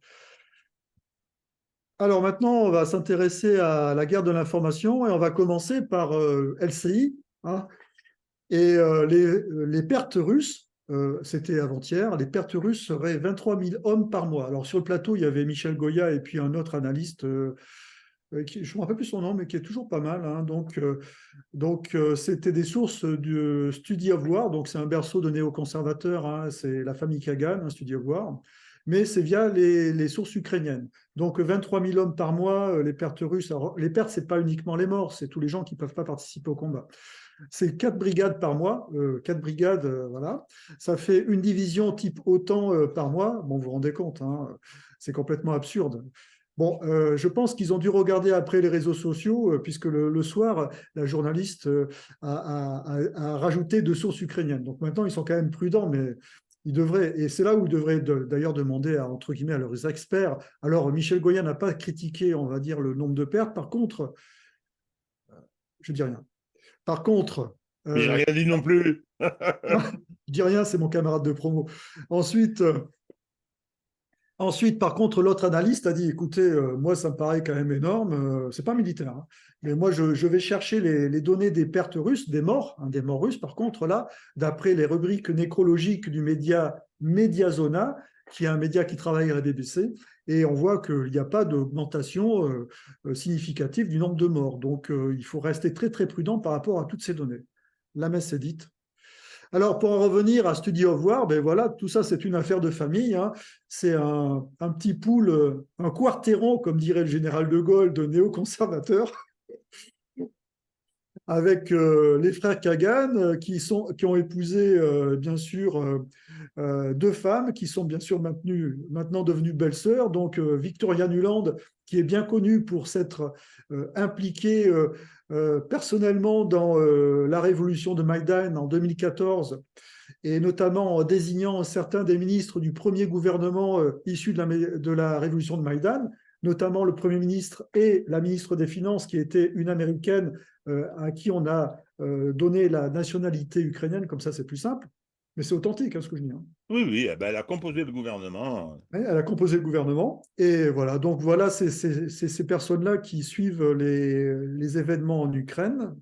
Alors maintenant, on va s'intéresser à la guerre de l'information et on va commencer par LCI, hein. Et les pertes russes, c'était avant-hier, les pertes russes seraient 23 000 hommes par mois. Alors sur le plateau, il y avait Michel Goya et puis un autre analyste, je ne me rappelle plus son nom, mais qui est toujours pas mal, hein. Donc, c'était des sources du Study of War, donc c'est un berceau de néoconservateurs, hein, c'est la famille Kagan, un Study of War, mais c'est via les sources ukrainiennes. Donc 23 000 hommes par mois, les pertes russes. Alors, les pertes, ce n'est pas uniquement les morts, c'est tous les gens qui ne peuvent pas participer au combat. C'est 4 brigades par mois, 4 brigades, voilà. Ça fait une division type OTAN par mois. Bon, vous vous rendez compte, hein, c'est complètement absurde. Bon, je pense qu'ils ont dû regarder après les réseaux sociaux, puisque le soir, la journaliste a rajouté 2 sources ukrainiennes. Donc maintenant, ils sont quand même prudents, mais ils devraient, et c'est là où ils devraient d'ailleurs demander à, entre guillemets, à leurs experts. Alors, Michel Goya n'a pas critiqué, on va dire, le nombre de pertes. Par contre, je dis rien. Par contre, Mais j'ai euh, rien dit non plus. je dis rien, c'est mon camarade de promo. Ensuite, par contre, l'autre analyste a dit, écoutez, moi, ça me paraît quand même énorme. C'est pas militaire, hein, mais moi, je vais chercher les données des pertes russes, des morts, hein, des morts russes. Par contre, là, d'après les rubriques nécrologiques du média Mediazona, qui est un média qui travaille à la BBC, et on voit qu'il n'y a pas d'augmentation significative du nombre de morts. Donc, il faut rester très, très prudent par rapport à toutes ces données. La messe est dite. Alors, pour en revenir à Study of War, ben voilà, tout ça, c'est une affaire de famille, hein. C'est un petit pool, un quartéron, comme dirait le général de Gaulle, de néoconservateurs, avec les frères Kagan, qui ont épousé, bien sûr, 2 femmes, qui sont bien sûr maintenant devenues belles-sœurs. Donc, Victoria Nuland, qui est bien connue pour s'être impliquée personnellement dans la révolution de Maïdan en 2014, et notamment en désignant certains des ministres du premier gouvernement issu de la révolution de Maïdan, notamment le Premier ministre et la ministre des Finances, qui était une Américaine à qui on a donné la nationalité ukrainienne, comme ça c'est plus simple, mais c'est authentique, hein, ce que je dis, hein. Oui, oui, eh ben, elle a composé le gouvernement. Elle a composé le gouvernement, et voilà, donc voilà, c'est ces personnes-là qui suivent les événements en Ukraine,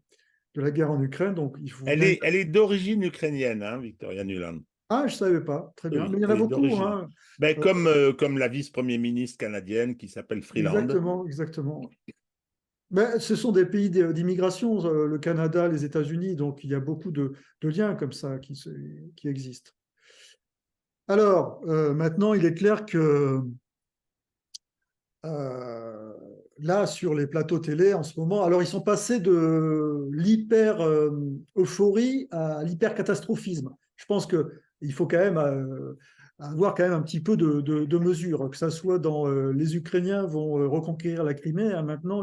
de la guerre en Ukraine, donc il faut bien... Elle est d'origine ukrainienne, hein, Victoria Nuland. Ah, je ne savais pas, très bien, mais Oui, il y en a elle est beaucoup, d'origine. hein. Ben, Euh, comme la vice-première ministre canadienne qui s'appelle Freeland. Exactement, exactement. Mais ce sont des pays d'immigration, le Canada, les États-Unis, donc il y a beaucoup de liens comme ça qui existent. Alors, maintenant, il est clair que euh, là, sur les plateaux télé en ce moment, alors ils sont passés de l'hyper-euphorie à l'hyper-catastrophisme. Je pense qu'il faut quand même avoir quand même un petit peu de mesure, que ça soit dans les Ukrainiens vont reconquérir la Crimée, hein, maintenant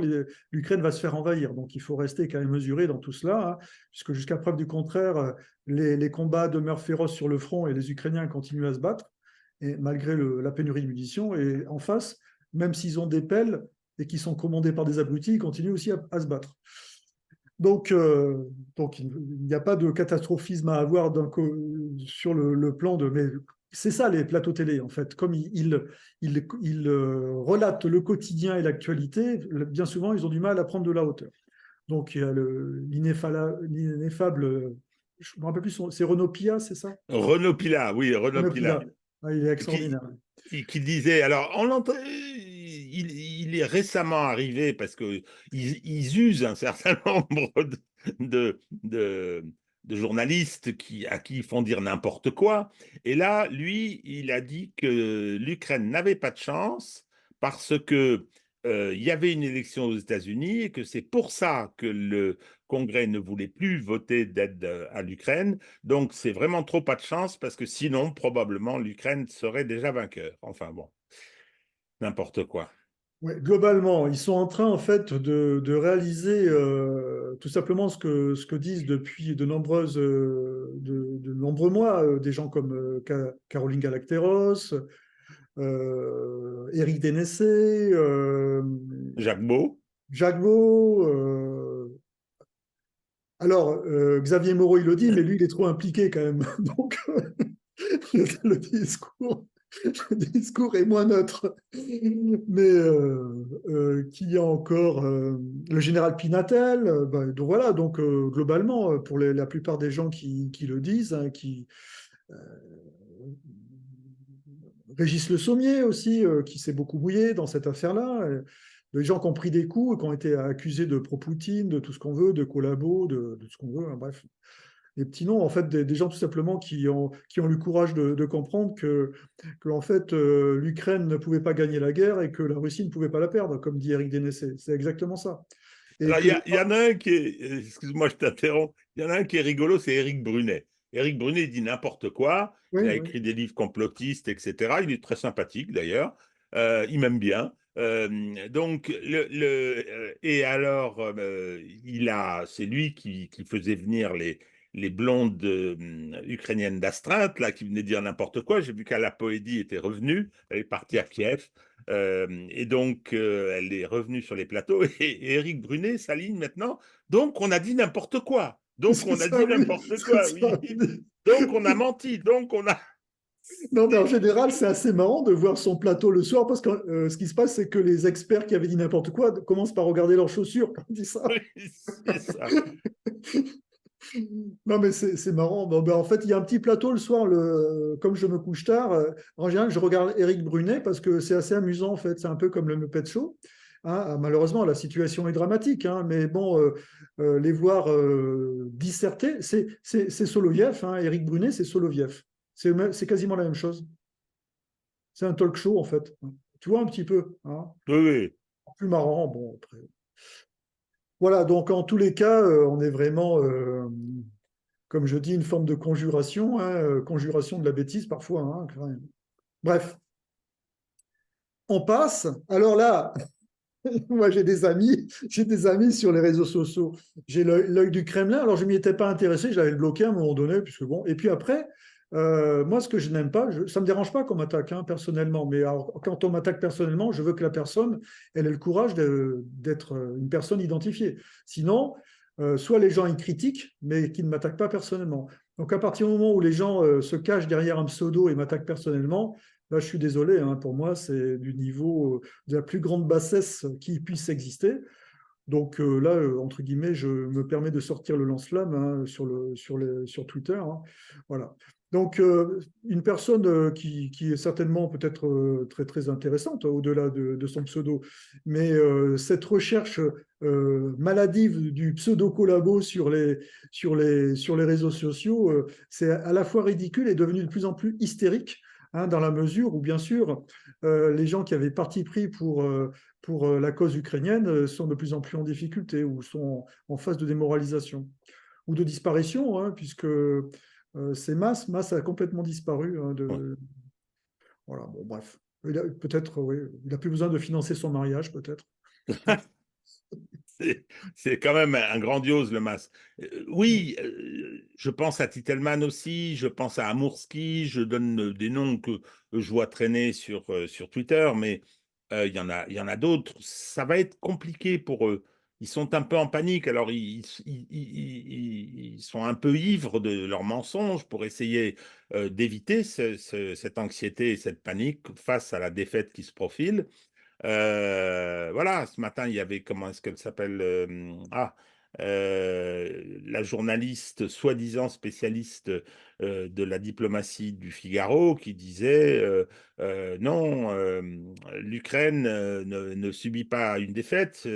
l'Ukraine va se faire envahir. Donc il faut rester quand même mesuré dans tout cela, hein, puisque jusqu'à preuve du contraire, les combats demeurent féroces sur le front et les Ukrainiens continuent à se battre, et malgré la pénurie de munitions. Et en face, même s'ils ont des pelles et qui sont commandés par des abrutis, ils continuent aussi à se battre. Donc, il n'y a pas de catastrophisme à avoir sur le plan de... Mais c'est ça les plateaux télé, en fait. Comme ils relatent le quotidien et l'actualité, bien souvent, ils ont du mal à prendre de la hauteur. Donc, il y a l'ineffable, je ne me rappelle plus, c'est Renaud Pia, c'est ça? Renaud Pila, oui, Renaud Renaud Pila, Pia. Ah, il est qui, extraordinaire. qui disait, alors on l'entend, il est récemment arrivé parce que ils usent un certain nombre de journalistes à qui ils font dire n'importe quoi. Et là, lui, il a dit que l'Ukraine n'avait pas de chance parce que il y avait une élection aux États-Unis et que c'est pour ça que le Congrès ne voulait plus voter d'aide à l'Ukraine. Donc, c'est vraiment trop pas de chance parce que sinon, probablement, l'Ukraine serait déjà vainqueur. Enfin bon, n'importe quoi. Ouais, globalement, ils sont en train en fait de réaliser tout simplement ce que disent depuis de nombreux mois des gens comme Caroline Galacteros, Éric Dénessé, Jacques Beau, Jacques alors, Xavier Moreau, il le dit, mais lui, il est trop impliqué quand même. Donc, le discours, le discours est moins neutre. Mais qui y a encore le général Pinatel. Donc voilà, donc globalement, pour la plupart des gens qui le disent, hein, euh, Régis Le Sommier aussi, qui s'est beaucoup mouillé dans cette affaire-là. Les gens qui ont pris des coups et qui ont été accusés de pro-Poutine, de tout ce qu'on veut, de collabos, de ce qu'on veut, hein, bref. Des petits noms, en fait, des gens tout simplement qui ont eu le courage de comprendre en fait, l'Ukraine ne pouvait pas gagner la guerre et que la Russie ne pouvait pas la perdre, comme dit Eric Dénessé. C'est exactement ça. Et alors, que, il y en a un qui est, excuse-moi, je t'interromps, il y en a un qui est rigolo, c'est Éric Brunet. Éric Brunet il dit n'importe quoi, oui, il a oui, écrit des livres complotistes, etc. Il est très sympathique d'ailleurs, il m'aime bien. Donc, et alors, c'est lui qui faisait venir les blondes ukrainiennes d'astreinte, là, qui venaient dire n'importe quoi. J'ai vu qu'Ala Poédie était revenue, elle est partie à Kiev. Et donc, elle est revenue sur les plateaux et Éric Brunet s'aligne maintenant. Donc, on a dit n'importe quoi. Donc, c'est on a ça, dit oui, n'importe c'est quoi, ça. oui. Donc, on a menti. Donc, on a. Non, mais en général, c'est assez marrant de voir son plateau le soir parce que ce qui se passe, c'est que les experts qui avaient dit n'importe quoi commencent par regarder leurs chaussures quand on dit ça. C'est ça. Non, mais c'est marrant. Bon, ben, en fait, il y a un petit plateau le soir, comme je me couche tard. En général, je regarde Éric Brunet parce que c'est assez amusant, en fait. C'est un peu comme le Muppet Show. Hein. Malheureusement, la situation est dramatique, hein, mais bon, les voir disserter, c'est Soloviev. Hein. Éric Brunet, c'est Soloviev. C'est quasiment la même chose. C'est un talk show, en fait. Tu vois un petit peu. Hein. Oui, oui. Plus marrant, bon, après. Voilà, donc en tous les cas, on est vraiment comme je dis, une forme de conjuration, hein, conjuration de la bêtise parfois. Hein, quand même. Bref, on passe. Alors là, moi j'ai des amis sur les réseaux sociaux. J'ai l'œil du Kremlin. Alors je m'y étais pas intéressé, j'avais bloqué à un moment donné, puisque bon. Et puis après, moi ce que je n'aime pas, ça me dérange pas qu'on m'attaque hein, personnellement, mais alors, quand on m'attaque personnellement, je veux que la personne, elle ait le courage d'être une personne identifiée. Sinon, soit les gens y critiquent, mais qui ne m'attaquent pas personnellement. Donc à partir du moment où les gens se cachent derrière un pseudo et m'attaquent personnellement, là je suis désolé, hein, pour moi c'est du niveau de la plus grande bassesse qui puisse exister. Donc là, entre guillemets, je me permets de sortir le lance-flamme hein, sur Twitter. Hein. Voilà. Donc, une personne qui est certainement peut-être très, très intéressante au-delà de son pseudo, mais cette recherche maladive du pseudo-collabo sur les réseaux sociaux, c'est à la fois ridicule et devenu de plus en plus hystérique, hein, dans la mesure où, bien sûr, les gens qui avaient parti pris pour la cause ukrainienne sont de plus en plus en difficulté ou sont en phase de démoralisation ou de disparition, hein, puisque c'est Mas a complètement disparu, hein, Ouais. voilà, bon, bref. Peut-être, oui, il n'a plus besoin de financer son mariage, peut-être. C'est quand même un grandiose, le MAS. Oui, je pense à Titelman aussi, je pense à Amourski, je donne des noms que je vois traîner sur Twitter, mais il y en a d'autres. Ça va être compliqué pour eux. Ils sont un peu en panique, alors ils sont un peu ivres de leurs mensonges pour essayer d'éviter cette anxiété et cette panique face à la défaite qui se profile. Voilà, ce matin, il y avait, comment est-ce qu'elle s'appelle la journaliste soi-disant spécialiste de la diplomatie du Figaro qui disait non, l'Ukraine ne subit pas une défaite,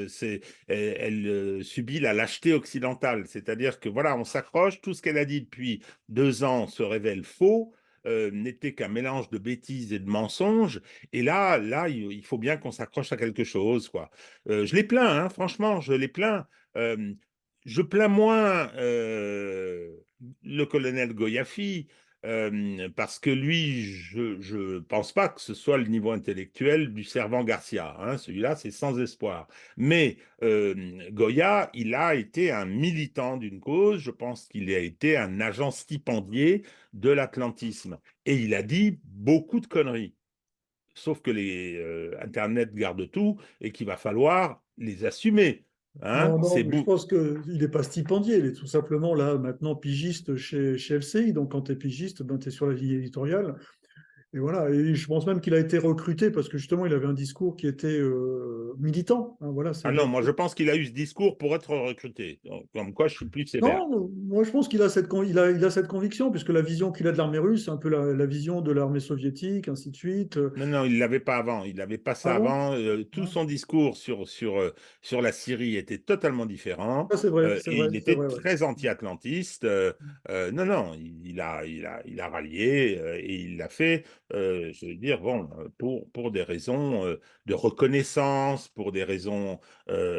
elle subit la lâcheté occidentale. C'est-à-dire que voilà, on s'accroche, tout ce qu'elle a dit depuis 2 ans se révèle faux. N'était qu'un mélange de bêtises et de mensonges. Et là, il faut bien qu'on s'accroche à quelque chose, quoi. Je les plains, hein, franchement, je les plains. Euh, je plains moins le colonel Goyafi, parce que lui, je pense pas que ce soit le niveau intellectuel du servant Garcia, hein. Celui-là, c'est sans espoir. Mais Goya, il a été un militant d'une cause. Je pense qu'il a été un agent stipendié de l'atlantisme. Et il a dit beaucoup de conneries. Sauf que les Internet gardent tout et qu'il va falloir les assumer. Hein, Non, non, c'est mais je beau. pense qu'il n'est pas stipendié, il est tout simplement là, maintenant, pigiste chez LCI. Donc, quand tu es pigiste, ben, tu es sur la ligne éditoriale. Et voilà, et je pense même qu'il a été recruté parce que justement, il avait un discours qui était militant, hein, voilà, Ah c'est-à-dire non, moi je pense qu'il a eu ce discours pour être recruté. Donc, comme quoi, je suis plus sévère. non, moi je pense qu'il a cette conviction, puisque la vision qu'il a de l'armée russe, c'est un peu la vision de l'armée soviétique, ainsi de suite. Non, non, il ne l'avait pas avant. Il n'avait pas Ah ça bon? avant. Tout Non. son discours sur la Syrie était totalement différent. Ça, c'est vrai, c'est Et vrai, il c'est était vrai, ouais. très anti-atlantiste. Non, non, il a rallié et il l'a fait, je veux dire, bon, pour des raisons de reconnaissance, pour des raisons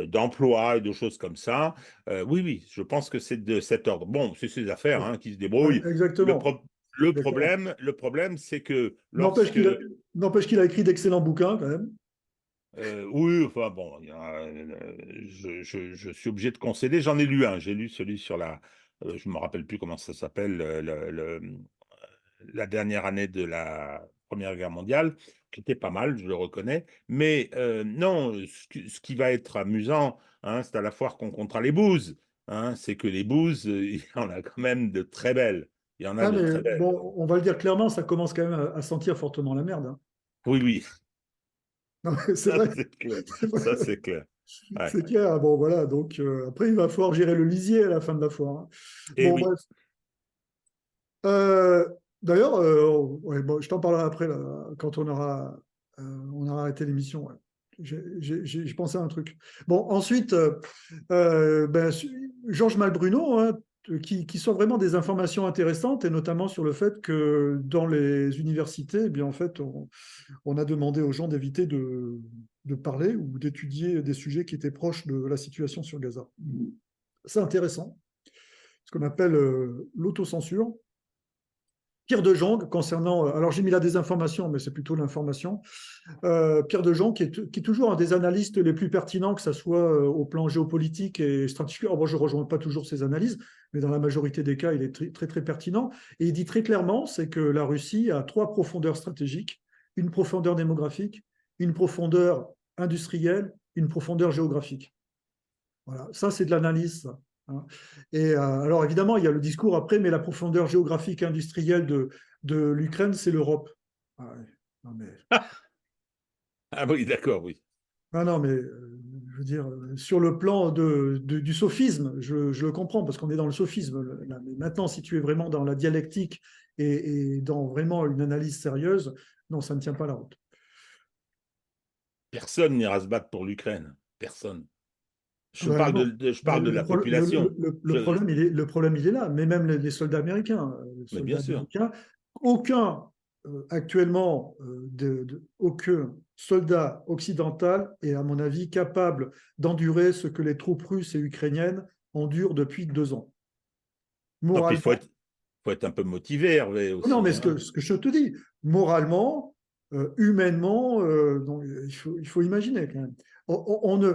d'emploi et de choses comme ça. Oui, oui, je pense que c'est de cet ordre. Bon, c'est ses affaires, hein, qui se Ouais, débrouillent. Le, exactement, pro- le exactement. problème, le problème, c'est que N'empêche lorsque qu'il a, n'empêche qu'il a écrit d'excellents bouquins, quand même. oui, enfin bon, je suis obligé de concéder. J'en ai lu un. J'ai lu celui sur je me rappelle plus comment ça s'appelle, la dernière année de la Première Guerre mondiale, qui était pas mal, je le reconnais. Mais non, ce qui va être amusant, hein, c'est à la foire qu'on comptera les bouses. Hein, c'est que les bouses, il y en a quand même de très belles. Il y en a Ah, de mais très belles. bon, on va le dire clairement, ça commence quand même à sentir fortement la merde, hein. Oui, oui, Non, mais c'est ça vrai, c'est clair. Ça c'est clair. Ouais. c'est clair. Ah, bon, voilà, donc après, il va falloir gérer le lisier à la fin de la foire, hein. Et Bon, oui. bref. Euh, D'ailleurs, ouais, bon, je t'en parlerai après, là, quand on aura arrêté l'émission. Ouais. J'ai pensé à un truc. Bon, ensuite, ben, Georges Malbruno, hein, qui sont vraiment des informations intéressantes, et notamment sur le fait que dans les universités, eh bien, en fait, on a demandé aux gens d'éviter de parler ou d'étudier des sujets qui étaient proches de la situation sur Gaza. C'est intéressant, ce qu'on appelle l'autocensure. Pierre de Jong, concernant, alors j'ai mis la désinformation, mais c'est plutôt l'information. Pierre de Jong, qui est toujours un des analystes les plus pertinents, que ce soit au plan géopolitique et stratégique. Alors, bon, je ne rejoins pas toujours ses analyses, mais dans la majorité des cas, il est très, très, très pertinent. Et il dit très clairement, c'est que la Russie a 3 profondeurs stratégiques, une profondeur démographique, une profondeur industrielle, une profondeur géographique. Voilà, ça c'est de l'analyse, ça, hein. Et alors évidemment, il y a le discours après, mais la profondeur géographique et industrielle de l'Ukraine, c'est l'Europe. Ah ouais. Non, mais, Ah oui, d'accord, oui. non, mais je veux dire, sur le plan du sophisme, je le comprends parce qu'on est dans le sophisme là. Mais maintenant, si tu es vraiment dans la dialectique et dans vraiment une analyse sérieuse, non, ça ne tient pas la route. Personne n'ira se battre pour l'Ukraine. Personne. Je Ben parle non. je parle de la population. Le problème, il est là. Mais même les soldats américains, Mais bien sûr. aucun, actuellement, aucun soldat occidental est, à mon avis, capable d'endurer ce que les troupes russes et ukrainiennes endurent depuis 2 ans. Non, puis Moralement. faut être un peu motivé, Hervé, Non, aussi. mais Hein. ce que je te dis, moralement, humainement, donc, il faut imaginer quand même. On ne,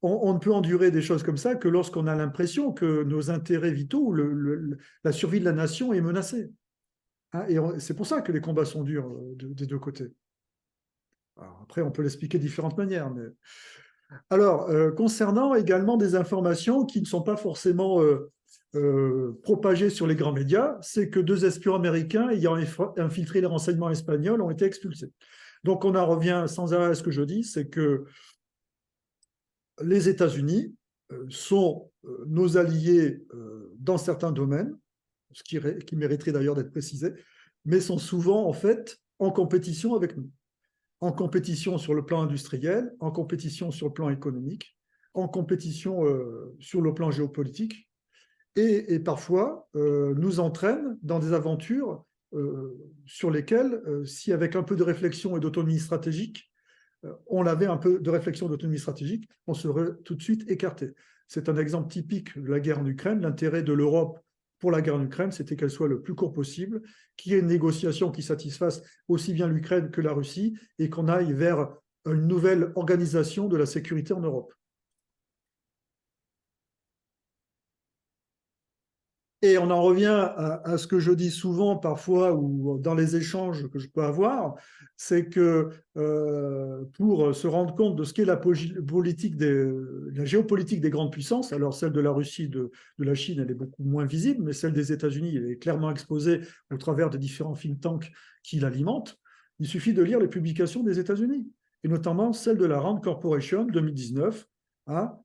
on ne peut endurer des choses comme ça que lorsqu'on a l'impression que nos intérêts vitaux, la survie de la nation est menacée. Hein, et c'est pour ça que les combats sont durs des deux côtés. Alors, après, on peut l'expliquer de différentes manières. Mais... Alors, concernant également des informations qui ne sont pas forcément propagées sur les grands médias, c'est que 2 espions américains ayant infiltré les renseignements espagnols ont été expulsés. Donc, on en revient sans arrêt à ce que je dis, c'est que les États-Unis sont nos alliés dans certains domaines, ce qui mériterait d'ailleurs d'être précisé, mais sont souvent en fait en compétition avec nous. En compétition sur le plan industriel, en compétition sur le plan économique, en compétition sur le plan géopolitique, et parfois nous entraînent dans des aventures sur lesquelles, si avec un peu de réflexion et d'autonomie stratégique, on avait un peu de réflexion d'autonomie stratégique, on serait tout de suite écarté. C'est un exemple typique de la guerre en Ukraine. L'intérêt de l'Europe pour la guerre en Ukraine, c'était qu'elle soit le plus court possible, qu'il y ait une négociation qui satisfasse aussi bien l'Ukraine que la Russie et qu'on aille vers une nouvelle organisation de la sécurité en Europe. Et on en revient à ce que je dis souvent parfois ou dans les échanges que je peux avoir, c'est que pour se rendre compte de ce qu'est la géopolitique des grandes puissances, alors celle de la Russie, de la Chine, elle est beaucoup moins visible, mais celle des États-Unis, elle est clairement exposée au travers des différents think tanks qui l'alimentent. Il suffit de lire les publications des États-Unis, et notamment celle de la Rand Corporation 2019, hein,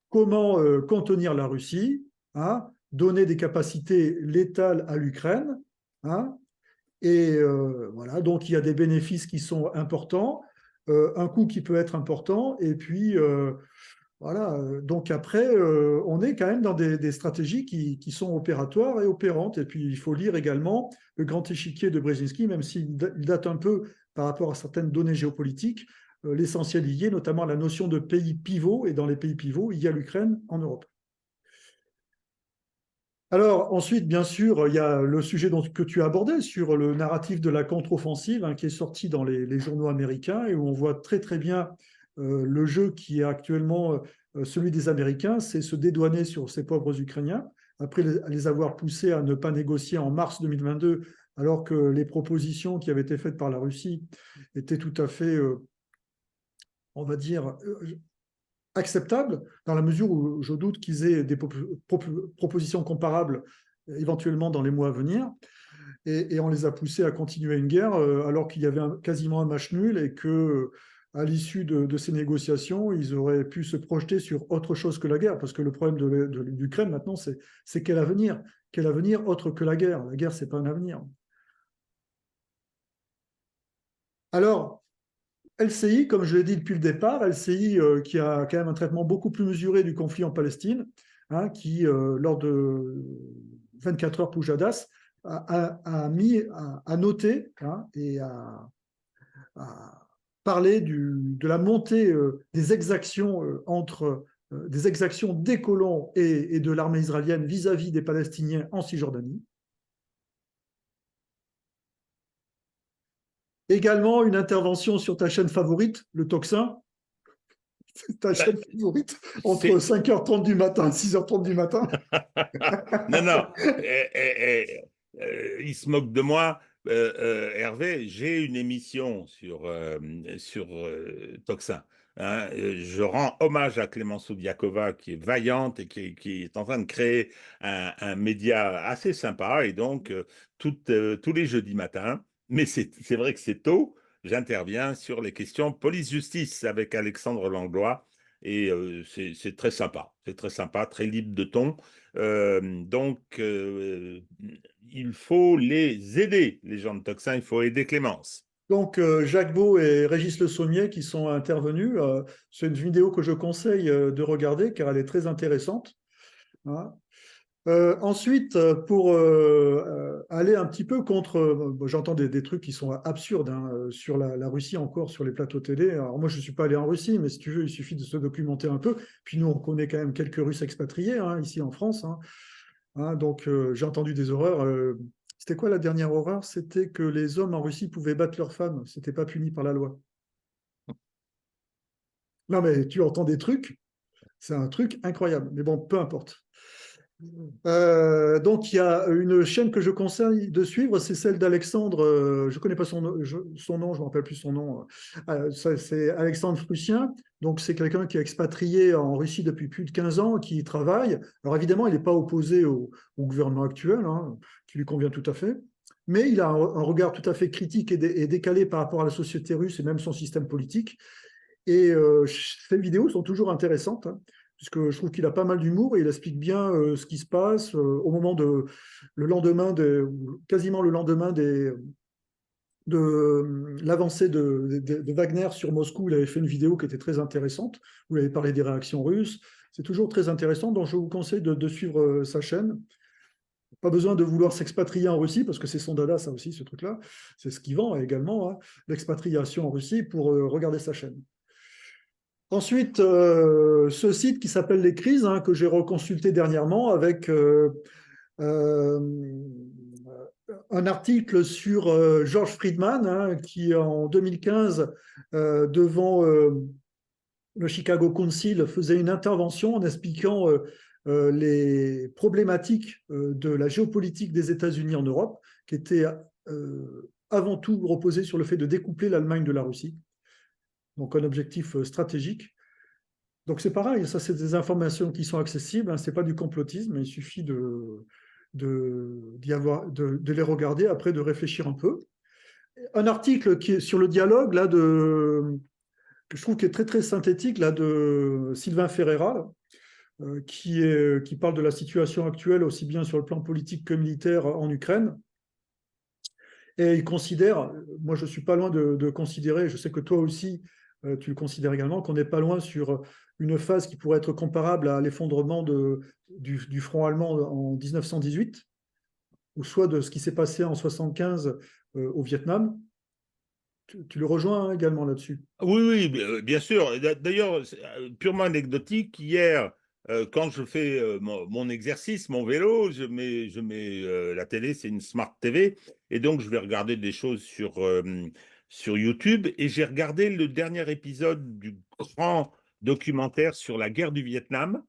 comment contenir la Russie, hein, donner des capacités létales à l'Ukraine. Hein, et voilà, donc il y a des bénéfices qui sont importants, un coût qui peut être important, et puis voilà, donc après, on est quand même dans des stratégies qui sont opératoires et opérantes. Et puis il faut lire également le grand échiquier de Brzezinski, même s'il date un peu par rapport à certaines données géopolitiques, l'essentiel y est, notamment la notion de pays pivot, et dans les pays pivots, il y a l'Ukraine en Europe. Alors ensuite, bien sûr, il y a le sujet que tu as abordé sur le narratif de la contre-offensive, hein, qui est sorti dans les journaux américains et où on voit très très bien le jeu qui est actuellement celui des Américains, c'est se dédouaner sur ces pauvres Ukrainiens, après les avoir poussés à ne pas négocier en mars 2022, alors que les propositions qui avaient été faites par la Russie étaient tout à fait, on va dire, acceptable dans la mesure où je doute qu'ils aient des propositions comparables éventuellement dans les mois à venir. Et on les a poussés à continuer une guerre alors qu'il y avait quasiment un match nul et que à l'issue de ces négociations, ils auraient pu se projeter sur autre chose que la guerre, parce que le problème de l'Ukraine maintenant, c'est quel avenir? Quel avenir autre que la guerre? La guerre, c'est pas un avenir. Alors, LCI, comme je l'ai dit depuis le départ, LCI qui a quand même un traitement beaucoup plus mesuré du conflit en Palestine, hein, qui, lors de 24 heures Pujadas, a noté, hein, et a parlé de la montée des exactions des exactions des colons et de l'armée israélienne vis-à-vis des Palestiniens en Cisjordanie. Également une intervention sur ta chaîne favorite, le Tocsin, ta Bah, chaîne favorite, entre 5h30 du matin et 6h30 du matin. Non, non, il se moque de moi. Hervé, j'ai une émission sur Toxin. Hein. Je rends hommage à Clémence Oudiakova, qui est vaillante et qui est en train de créer un média assez sympa. Et donc, tous les jeudis matins, mais c'est vrai que c'est tôt, j'interviens sur les questions police-justice avec Alexandre Langlois. et c'est très sympa. C'est très sympa, très libre de ton. Donc, il faut les aider, les gens de Tocsin, il faut aider Clémence. Donc, Jacques Beau et Régis Le Sommier qui sont intervenus. C'est une vidéo que je conseille de regarder car elle est très intéressante, hein. Ensuite, pour aller un petit peu contre, bon, j'entends des trucs qui sont absurdes, hein, sur la Russie encore, sur les plateaux télé. Alors moi, je ne suis pas allé en Russie, mais si tu veux, il suffit de se documenter un peu. Puis nous, on connaît quand même quelques Russes expatriés, hein, ici en France, hein. Hein, donc, j'ai entendu des horreurs. C'était quoi la dernière horreur? C'était que les hommes en Russie pouvaient battre leurs femmes. C'était pas puni par la loi. Non, mais tu entends des trucs, c'est un truc incroyable. Mais bon, peu importe. Donc, il y a une chaîne que je conseille de suivre, c'est celle d'Alexandre. Je ne connais pas son nom, je ne me rappelle plus son nom. C'est Alexandre Prussien. Donc, c'est quelqu'un qui est expatrié en Russie depuis plus de 15 ans, qui y travaille. Alors, évidemment, il n'est pas opposé au gouvernement actuel, hein, qui lui convient tout à fait. Mais il a un regard tout à fait critique et décalé par rapport à la société russe et même son système politique. Et ces vidéos sont toujours intéressantes, hein, puisque je trouve qu'il a pas mal d'humour et il explique bien ce qui se passe au moment le lendemain, quasiment le lendemain de l'avancée de Wagner sur Moscou. Il avait fait une vidéo qui était très intéressante, où il avait parlé des réactions russes. C'est toujours très intéressant, donc je vous conseille de suivre sa chaîne. Pas besoin de vouloir s'expatrier en Russie, parce que c'est son dada, ça aussi, ce truc-là. C'est ce qu'il vend également, hein, l'expatriation en Russie, pour regarder sa chaîne. Ensuite, ce site qui s'appelle Les Crises, hein, que j'ai reconsulté dernièrement avec euh, un article sur George Friedman, hein, qui en 2015, devant le Chicago Council, faisait une intervention en expliquant les problématiques de la géopolitique des États-Unis en Europe, qui était avant tout reposée sur le fait de découpler l'Allemagne de la Russie. Donc un objectif stratégique. Donc c'est pareil, ça c'est des informations qui sont accessibles, hein, c'est pas du complotisme, il suffit de les regarder, après de réfléchir un peu. Un article qui est sur le dialogue là, que je trouve qui est très très synthétique là, de Sylvain Ferreira, là, qui parle de la situation actuelle aussi bien sur le plan politique que militaire en Ukraine. Et il considère, moi je suis pas loin de considérer, je sais que toi aussi tu le considères également, qu'on n'est pas loin sur une phase qui pourrait être comparable à l'effondrement du front allemand en 1918, ou soit de ce qui s'est passé en 1975 au Vietnam. Tu le rejoins, hein, également là-dessus. Oui, oui, bien sûr. D'ailleurs, c'est, purement anecdotique, hier, quand je fais mon exercice, mon vélo, je mets la télé, c'est une Smart TV, et donc je vais regarder des choses sur YouTube, et j'ai regardé le dernier épisode du grand documentaire sur la guerre du Vietnam,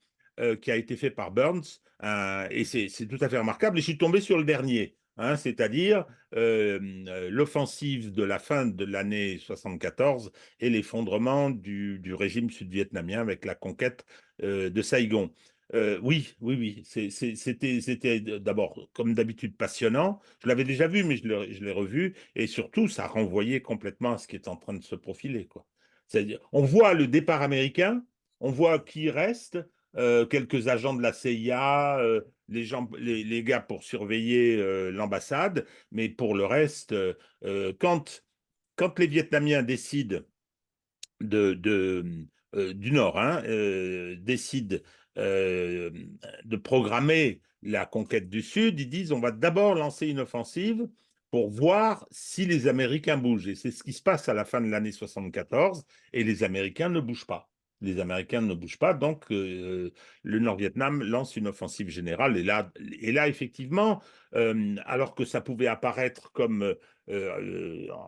qui a été fait par Burns, et c'est tout à fait remarquable, et je suis tombé sur le dernier. Hein, c'est-à-dire l'offensive de la fin de l'année 74 et l'effondrement du régime sud-vietnamien avec la conquête de Saigon. Oui, oui, oui. C'était d'abord, comme d'habitude, passionnant. Je l'avais déjà vu, mais je l'ai revu. Et surtout, ça renvoyait complètement à ce qui est en train de se profiler, quoi. C'est-à-dire, on voit le départ américain, on voit qui reste, quelques agents de la CIA, les gars pour surveiller l'ambassade, mais pour le reste, quand les Vietnamiens décident du Nord, hein, décident euh, de programmer la conquête du Sud, ils disent on va d'abord lancer une offensive pour voir si les Américains bougent. Et c'est ce qui se passe à la fin de l'année 74, et les Américains ne bougent pas. Les Américains ne bougent pas, donc le Nord-Vietnam lance une offensive générale. Et là effectivement, alors que ça pouvait apparaître comme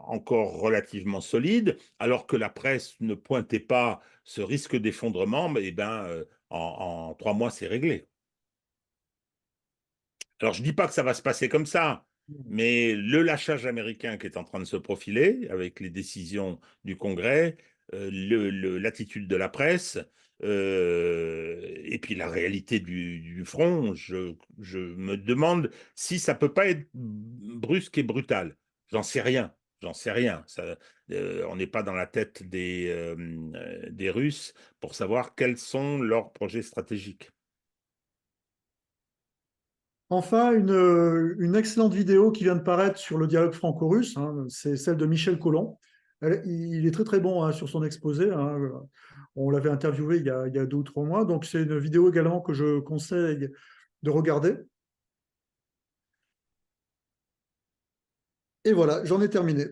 encore relativement solide, alors que la presse ne pointait pas ce risque d'effondrement, eh ben, en 3 mois, c'est réglé. Alors, je ne dis pas que ça va se passer comme ça, mais le lâchage américain qui est en train de se profiler avec les décisions du Congrès, l'attitude de la presse, et puis la réalité du front, je me demande si ça peut pas être brusque et brutal. J'en sais rien. J'en sais rien. On n'est pas dans la tête des Russes pour savoir quels sont leurs projets stratégiques. Enfin, une excellente vidéo qui vient de paraître sur le dialogue franco-russe, hein, c'est celle de Michel Collomb. Il est très très bon hein, sur son exposé, hein. On l'avait interviewé il y a 2 ou 3 mois, donc c'est une vidéo également que je conseille de regarder. Et voilà, j'en ai terminé.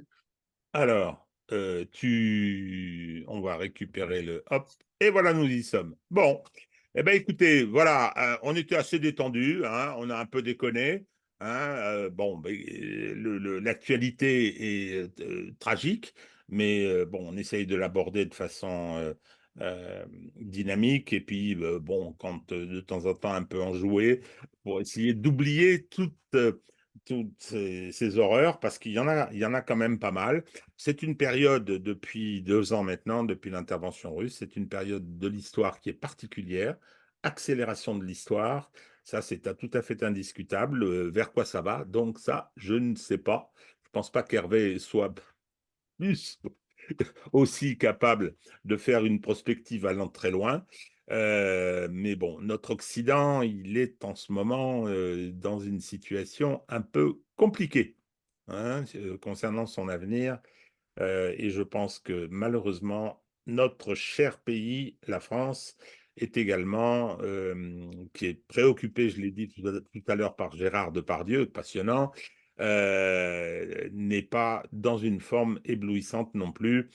Alors, on va récupérer le hop, et voilà, nous y sommes. Bon, eh bien, écoutez, voilà, on était assez détendu, hein, on a un peu déconné, hein, bon, ben, l'actualité est tragique, mais bon, on essaye de l'aborder de façon dynamique, et puis bon, quand de temps en temps un peu enjoué, pour essayer d'oublier toutes ces horreurs, parce il y en a quand même pas mal. C'est une période depuis 2 ans maintenant, depuis l'intervention russe, c'est une période de l'histoire qui est particulière, accélération de l'histoire, ça c'est tout à fait indiscutable. Vers quoi ça va? Donc ça, je ne sais pas. Je ne pense pas qu'Hervé soit plus aussi capable de faire une prospective allant très loin. Mais bon, notre Occident, il est en ce moment dans une situation un peu compliquée, hein, concernant son avenir. Et je pense que malheureusement, notre cher pays, la France, est également, qui est préoccupé, je l'ai dit tout à l'heure par Gérard Depardieu, passionnant, n'est pas dans une forme éblouissante non plus,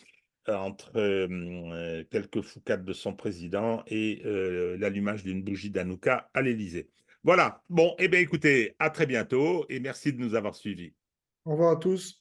entre quelques foucades de son président et l'allumage d'une bougie d'Hanouka à l'Élysée. Voilà. Bon, eh bien écoutez, à très bientôt et merci de nous avoir suivis. Au revoir à tous.